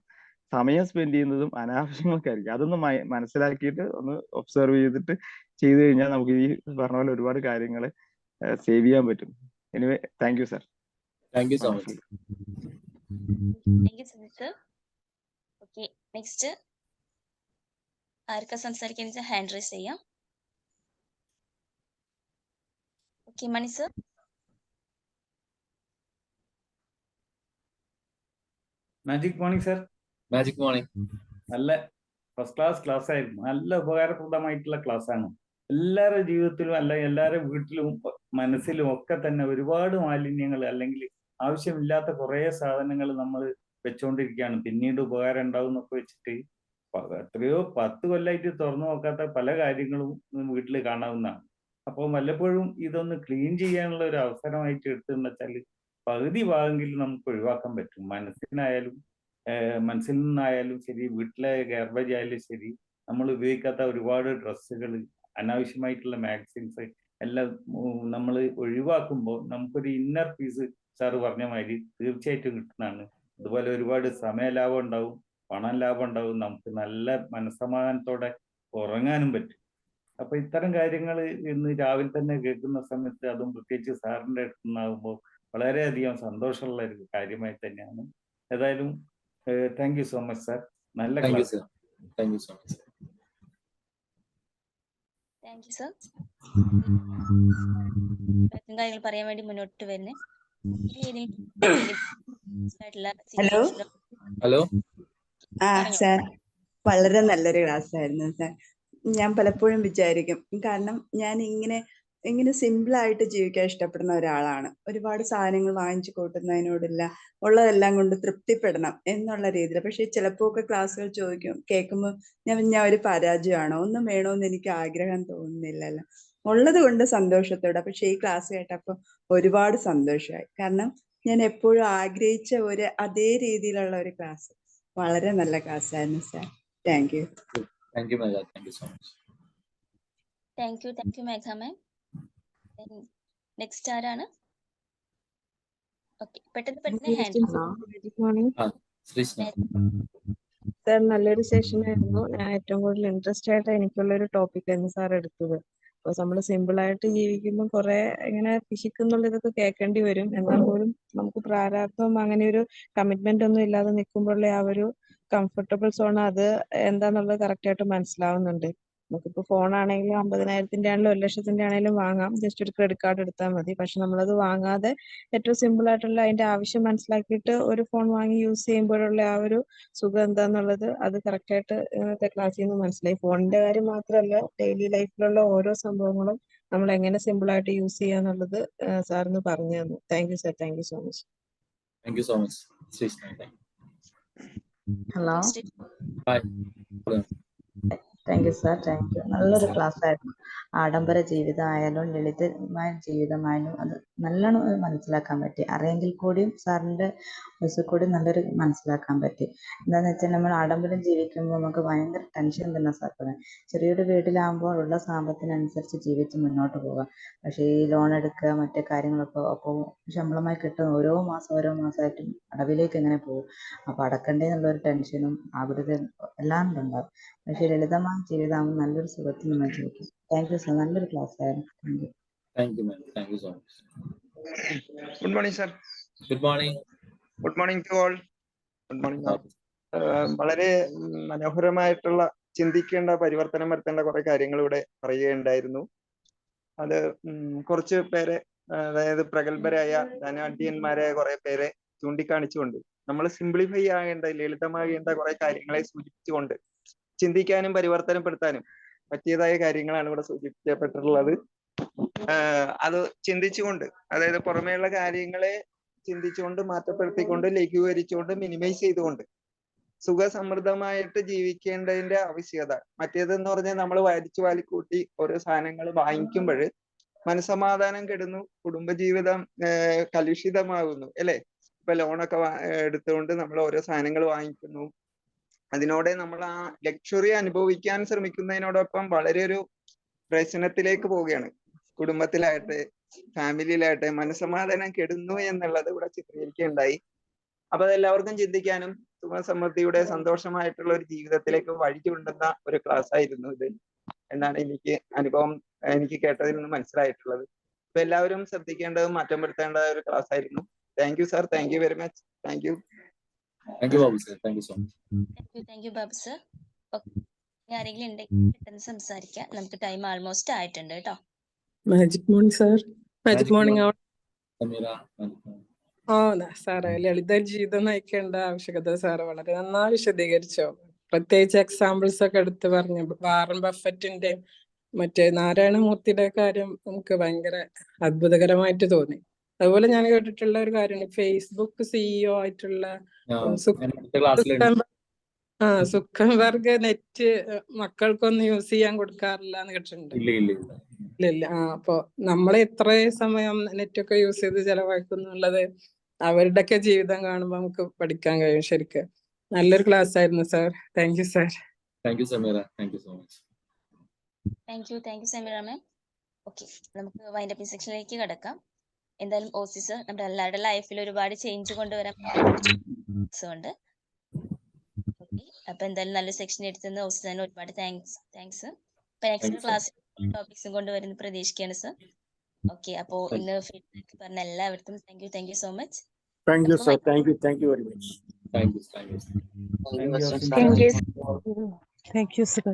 സമയം സ്പെൻഡ് ചെയ്യുന്നതും അനാവശ്യങ്ങൾക്കായിരിക്കും. അതൊന്ന് മനസ്സിലാക്കിയിട്ട് ഒന്ന് ഒബ്സർവ് ചെയ്തിട്ട് ചെയ്തു കഴിഞ്ഞാൽ നമുക്ക് ഈ പറഞ്ഞ പോലെ ഒരുപാട് കാര്യങ്ങൾ സേവ് ചെയ്യാൻ പറ്റും. Anyway thank you sir. Thank you so much. Thank you sir. Okay, next ആർക്കാ സംസാരിക്കാൻ ഹാൻഡ് റൈസ് ചെയ്യാം. Okay, Mani sir. Magic morning sir. Magic morning. നല്ല ഫസ്റ്റ് ക്ലാസ് ആയിരുന്നു. നല്ല ഉപകാരപ്രദമായിട്ടുള്ള ക്ലാസ് ആണ്. എല്ലാവരുടെ ജീവിതത്തിലും എല്ലാവരുടെ വീട്ടിലും മനസ്സിലും ഒക്കെ തന്നെ ഒരുപാട് മാലിന്യങ്ങൾ അല്ലെങ്കിൽ ആവശ്യമില്ലാത്ത കുറേ സാധനങ്ങൾ നമ്മൾ വെച്ചുകൊണ്ടിരിക്കുകയാണ്. പിന്നീട് ഉപകാരം ഉണ്ടാവും എന്നൊക്കെ വെച്ചിട്ട് എത്രയോ 10 കൊല്ലമായിട്ട് തുറന്നു നോക്കാത്ത പല കാര്യങ്ങളും വീട്ടിൽ കാണാവുന്നതാണ്. അപ്പോൾ വല്ലപ്പോഴും ഇതൊന്ന് ക്ലീൻ ചെയ്യാനുള്ള ഒരു അവസരമായിട്ട് എടുത്തെന്ന് വെച്ചാൽ പകുതി ഭാഗമെങ്കിലും നമുക്ക് ഒഴിവാക്കാൻ പറ്റും. മനസ്സിൽ നിന്നായാലും ശരി, വീട്ടിലെ ഗാർബേജ് ആയാലും ശരി, നമ്മൾ ഉപയോഗിക്കാത്ത ഒരുപാട് ഡ്രസ്സുകൾ, അനാവശ്യമായിട്ടുള്ള മാഗസിൻസ് എല്ലാം നമ്മൾ ഒഴിവാക്കുമ്പോൾ നമുക്കൊരു ഇന്നർ പീസ് സാറ് പറഞ്ഞ മാതിരി തീർച്ചയായിട്ടും കിട്ടുന്നതാണ്. അതുപോലെ ഒരുപാട് സമയ ലാഭം ഉണ്ടാവും, പണം ലാഭം ഉണ്ടാവും, നമുക്ക് നല്ല മനസ്സമാധാനത്തോടെ ഉറങ്ങാനും പറ്റും. അപ്പൊ ഇത്തരം കാര്യങ്ങൾ ഇന്ന് രാവിലെ തന്നെ കേൾക്കുന്ന സമയത്ത്, അതും പ്രത്യേകിച്ച് സാറിന്റെ അടുത്ത് നിന്നാകുമ്പോൾ വളരെയധികം സന്തോഷമുള്ള ഒരു കാര്യമായി തന്നെയാണ്. ഏതായാലും thank you so much sir. നല്ല class. Thank you so much. Thank you sir. കാര്യങ്ങൾ പറയാൻ വേണ്ടി മുന്നോട്ട് വരുന്നേ. Hello hello. സാർ, വളരെ നല്ലൊരു ക്ലാസ് ആയിരുന്നു സാർ. ഞാൻ പലപ്പോഴും വിചാരിക്കും, കാരണം ഞാൻ ഇങ്ങനെ സിമ്പിൾ ആയിട്ട് ജീവിക്കാൻ ഇഷ്ടപ്പെടുന്ന ഒരാളാണ്. ഒരുപാട് സാധനങ്ങൾ വാങ്ങിച്ചു കൂട്ടുന്നതിനോടില്ല, ഉള്ളതെല്ലാം കൊണ്ട് തൃപ്തിപ്പെടണം എന്നുള്ള രീതിയിൽ. പക്ഷെ ചിലപ്പോൾ ഒക്കെ ക്ലാസ്സുകൾ കേൾക്കുമ്പോൾ ഞാൻ ഒരു പരാജയമാണോ, ഒന്നും വേണമെന്ന് എനിക്ക് ആഗ്രഹം തോന്നുന്നില്ലല്ലോ, ഉള്ളത് കൊണ്ട് സന്തോഷത്തോടെ. പക്ഷെ ഈ ക്ലാസ് കേട്ടപ്പോൾ ഒരുപാട് സന്തോഷമായി. കാരണം ഞാൻ എപ്പോഴും ആഗ്രഹിച്ച അതേ രീതിയിലുള്ള ഒരു ക്ലാസ്. വളരെ നല്ല ക്ലാസ് ആയിരുന്നു sir. Thank you. Thank U Megha. Thank you so much. Thank U Megha ma'am. Next ആരാണ്? ഓക്കെ, പെട്ടെന്ന് ഹാൻഡ്. സാർ, നല്ലൊരു സെഷൻ ആയിരുന്നു. ഞാൻ ഏറ്റവും കൂടുതൽ ഇൻട്രസ്റ്റ് ആയിട്ട് എനിക്കുള്ളൊരു ടോപ്പിക് ആയിരുന്നു സാർ എടുത്തത്. അപ്പോൾ നമ്മൾ സിമ്പിൾ ആയിട്ട് ജീവിക്കുമ്പോൾ കുറെ ഇങ്ങനെ പിശിക്കുന്നുള്ള ഇതൊക്കെ കേൾക്കേണ്ടി വരും. എന്നാൽ പോലും നമുക്ക് പ്രാരാബ്ദം അങ്ങനെ ഒരു കമ്മിറ്റ്മെന്റ് ഒന്നും ഇല്ലാതെ നിൽക്കുമ്പോഴുള്ള ആ ഒരു കംഫർട്ടബിൾ സോൺ, അത് എന്താന്നുള്ളത് കറക്റ്റ് ആയിട്ട് മനസ്സിലാവുന്നുണ്ട്. നമുക്കിപ്പോൾ ഫോൺ ആണെങ്കിലും 50,000 ആണെങ്കിലും 1,00,000 ആണെങ്കിലും വാങ്ങാം, ജസ്റ്റ് ഒരു ക്രെഡിറ്റ് കാർഡ് എടുത്താൽ മതി. പക്ഷെ നമ്മളത് വാങ്ങാതെ ഏറ്റവും സിമ്പിൾ ആയിട്ടുള്ള അതിന്റെ ആവശ്യം മനസ്സിലാക്കിയിട്ട് ഒരു ഫോൺ വാങ്ങി യൂസ് ചെയ്യുമ്പോഴുള്ള ആ ഒരു സുഖം എന്താന്നുള്ളത് അത് കറക്റ്റ് ആയിട്ട് ഇന്നത്തെ ക്ലാസ്സിൽ നിന്ന് മനസ്സിലായി. ഫോണിന്റെ കാര്യം മാത്രമല്ല, ഡെയിലി ലൈഫിലുള്ള ഓരോ സംഭവങ്ങളും നമ്മൾ എങ്ങനെ സിമ്പിൾ ആയിട്ട് യൂസ് ചെയ്യാന്നുള്ളത് സാറിന് പറഞ്ഞു തന്നു. Thank you sir. Thank you so much. Thank you so much Sreeshna. Hello, bye. Thank you sir, thank you. നല്ലൊരു ക്ലാസ് ആയിരുന്നു. ആഡംബര ജീവിതമായാലും ലളിതമായ ജീവിതമായാലും അത് നല്ലോണം മനസ്സിലാക്കാൻ പറ്റി. അറിയെങ്കിൽ കൂടിയും സാറിൻ്റെ ബസ്സിൽ കൂടി നല്ലൊരു മനസ്സിലാക്കാൻ പറ്റി. എന്താണെന്ന് വെച്ചാൽ നമ്മൾ ആഡംബരം ജീവിക്കുമ്പോൾ നമുക്ക് ഭയങ്കര ടെൻഷൻ തന്നെ സാർ പറയാം. ചെറിയൊരു വീട്ടിലാകുമ്പോൾ ഉള്ള സാമ്പത്തിനനുസരിച്ച് ജീവിച്ച് മുന്നോട്ട് പോകാം. പക്ഷേ ഈ ലോൺ എടുക്കുക മറ്റു കാര്യങ്ങളൊക്കെ അപ്പോൾ ശമ്പളമായി കിട്ടുന്ന ഓരോ മാസമായിട്ട് അടവിലേക്ക് എങ്ങനെ പോകും. അപ്പോൾ അടക്കണ്ടേ എന്നുള്ളൊരു ടെൻഷനും ആകുലതയും എല്ലാം ഉണ്ടാവും. പക്ഷേ ലളിതമായ ജീവിതമാകുമ്പോൾ നല്ലൊരു സുഖത്തിൽ നമ്മൾ ജീവിക്കും. താങ്ക് യു സാർ, നല്ലൊരു ക്ലാസ് ആയിരുന്നു. Thank you. Thank you ma'am, thank you so much. Good morning sir. Good morning. Good morning to all. Good morning. വളരെ മനോഹരമായിട്ടുള്ള ചിന്തിക്കേണ്ട, പരിവർത്തനം വരുത്തേണ്ട കുറെ കാര്യങ്ങൾ ഇവിടെ പറയുകയുണ്ടായിരുന്നു. അത് കുറച്ച് പേരെ, അതായത് പ്രഗത്ഭരായ ധനാഢ്യന്മാരായ കുറെ പേരെ ചൂണ്ടിക്കാണിച്ചുകൊണ്ട് നമ്മൾ സിംപ്ലിഫൈ ആകേണ്ട, ലളിതമാകേണ്ട കുറെ കാര്യങ്ങളെ സൂചിപ്പിച്ചുകൊണ്ട് ചിന്തിക്കാനും പരിവർത്തനപ്പെടുത്താനും പറ്റിയതായ കാര്യങ്ങളാണ് ഇവിടെ സൂചിപ്പിക്കപ്പെട്ടിട്ടുള്ളത്. അത് ചിന്തിച്ചുകൊണ്ട്, അതായത് പുറമേയുള്ള കാര്യങ്ങളെ ചിന്തിച്ചുകൊണ്ട്, മാറ്റപ്പെടുത്തിക്കൊണ്ട്, ലഘൂകരിച്ചുകൊണ്ട്, മിനിമൈസ് ചെയ്തുകൊണ്ട് സുഖസമൃദ്ധമായിട്ട് ജീവിക്കേണ്ടതിന്റെ ആവശ്യകത. മറ്റേതെന്ന് പറഞ്ഞാൽ നമ്മൾ വലിച്ചു വാലിക്കൂട്ടി ഓരോ സാധനങ്ങൾ വാങ്ങിക്കുമ്പോൾ മനസമാധാനം കെടുന്നു, കുടുംബജീവിതം കലുഷിതമാകുന്നു, അല്ലെ? ഇപ്പൊ ലോണൊക്കെ എടുത്തുകൊണ്ട് നമ്മൾ ഓരോ സാധനങ്ങൾ വാങ്ങിക്കുന്നു. അതിനോടെ നമ്മൾ ആ ലക്ഷറി അനുഭവിക്കാൻ ശ്രമിക്കുന്നതിനോടൊപ്പം വളരെ ഒരു പ്രശ്നത്തിലേക്ക് പോവുകയാണ്. കുടുംബത്തിലായിട്ട്, ഫാമിലിയിലായിട്ട് മനസമാധാനം കെടുന്നു എന്നുള്ളത് ഇവിടെ ചിത്രീകരിക്കുകയുണ്ടായി. അപ്പൊ അതെല്ലാവർക്കും ചിന്തിക്കാനും സുഖസമൃദ്ധിയുടെ സന്തോഷമായിട്ടുള്ള ഒരു ജീവിതത്തിലേക്ക് വഴി ചൂണ്ടുന്ന ഒരു ക്ലാസ് ആയിരുന്നു ഇത് എന്നാണ് എനിക്ക് കേട്ടതിൽ നിന്ന് മനസ്സിലായിട്ടുള്ളത്. അപ്പൊ എല്ലാവരും ശ്രദ്ധിക്കേണ്ടതും മാറ്റം വരുത്തേണ്ട ഒരു ക്ലാസ് ആയിരുന്നു. Thank you sir, thank you very much. Thank you. Thank U Babu sir, thank you so much. Thank U Babu sir. ആരെങ്കിലും ഉണ്ടെങ്കിൽ പെട്ടെന്ന് സംസാരിക്കാം, നമുക്ക് ടൈം ആൾമോസ്റ്റ് ആയിട്ടുണ്ട് കേട്ടോ. Magic morning sir. Magic morning. Sameera. സാറേ, ലളിത ജീവിതം നയിക്കേണ്ട ആവശ്യകത സാറ് വളരെ നന്നായി വിശദീകരിച്ചോ. പ്രത്യേകിച്ച് എക്സാമ്പിൾസ് ഒക്കെ എടുത്ത് പറഞ്ഞു. വാറൻ ബഫറ്റിന്റെ മറ്റേ നാരായണമൂർത്തിയുടെ കാര്യം നമുക്ക് ഭയങ്കര അത്ഭുതകരമായിട്ട് തോന്നി. അതുപോലെ ഞാൻ കേട്ടിട്ടുള്ള ഒരു കാര്യമാണ്, ഫേസ്ബുക്ക് സിഇഒ ആയിട്ടുള്ള സുക്കംബർഗ് നെറ്റ് മക്കൾക്കൊന്നും യൂസ് ചെയ്യാൻ കൊടുക്കാറില്ല എന്ന് കേട്ടിട്ടുണ്ട്. ഇല്ല. അപ്പൊ നമ്മളെ എത്ര സമയം നെറ്റൊക്കെ യൂസ് ചെയ്ത് ചെലവാക്കുന്നുള്ളത് അവരുടെയൊക്കെ ജീവിതം കാണുമ്പോൾ നമുക്ക് പഠിക്കാൻ കഴിയും. ശരിക്കും നല്ലൊരു ക്ലാസ് ആയിരുന്നു sir. Thank you sir. Thank U Sameera, thank you so much. Thank U Sameera ma'am. Okay, നമുക്ക് വൈൻഡപ്പ് സെക്ഷനിലേക്ക് കിടക്കാം. എന്തായാലും ഓസീസ് നമ്മുടെ എല്ലാവരുടെ ലൈഫിൽ ഒരുപാട് ചേഞ്ച് കൊണ്ടുവരാൻ ഉണ്ട്. അപ്പൊ എന്തായാലും നല്ല സെക്ഷൻ എടുത്തുന്ന ഓസീസിന് ഒരുപാട് താങ്ക്സ്. അപ്പൊ നെക്സ്റ്റ് ക്ലാസ് ടോപ്പിക്സും കൊണ്ടുവരുന്ന പ്രതീക്ഷിക്കുകയാണ് സർ. ഓക്കെ, അപ്പോ ഇന്ന് ഫീഡ്ബാക്ക് പറഞ്ഞ എല്ലാവർക്കും thank you so much. Thank you sir, thank you very much. Thank you sir.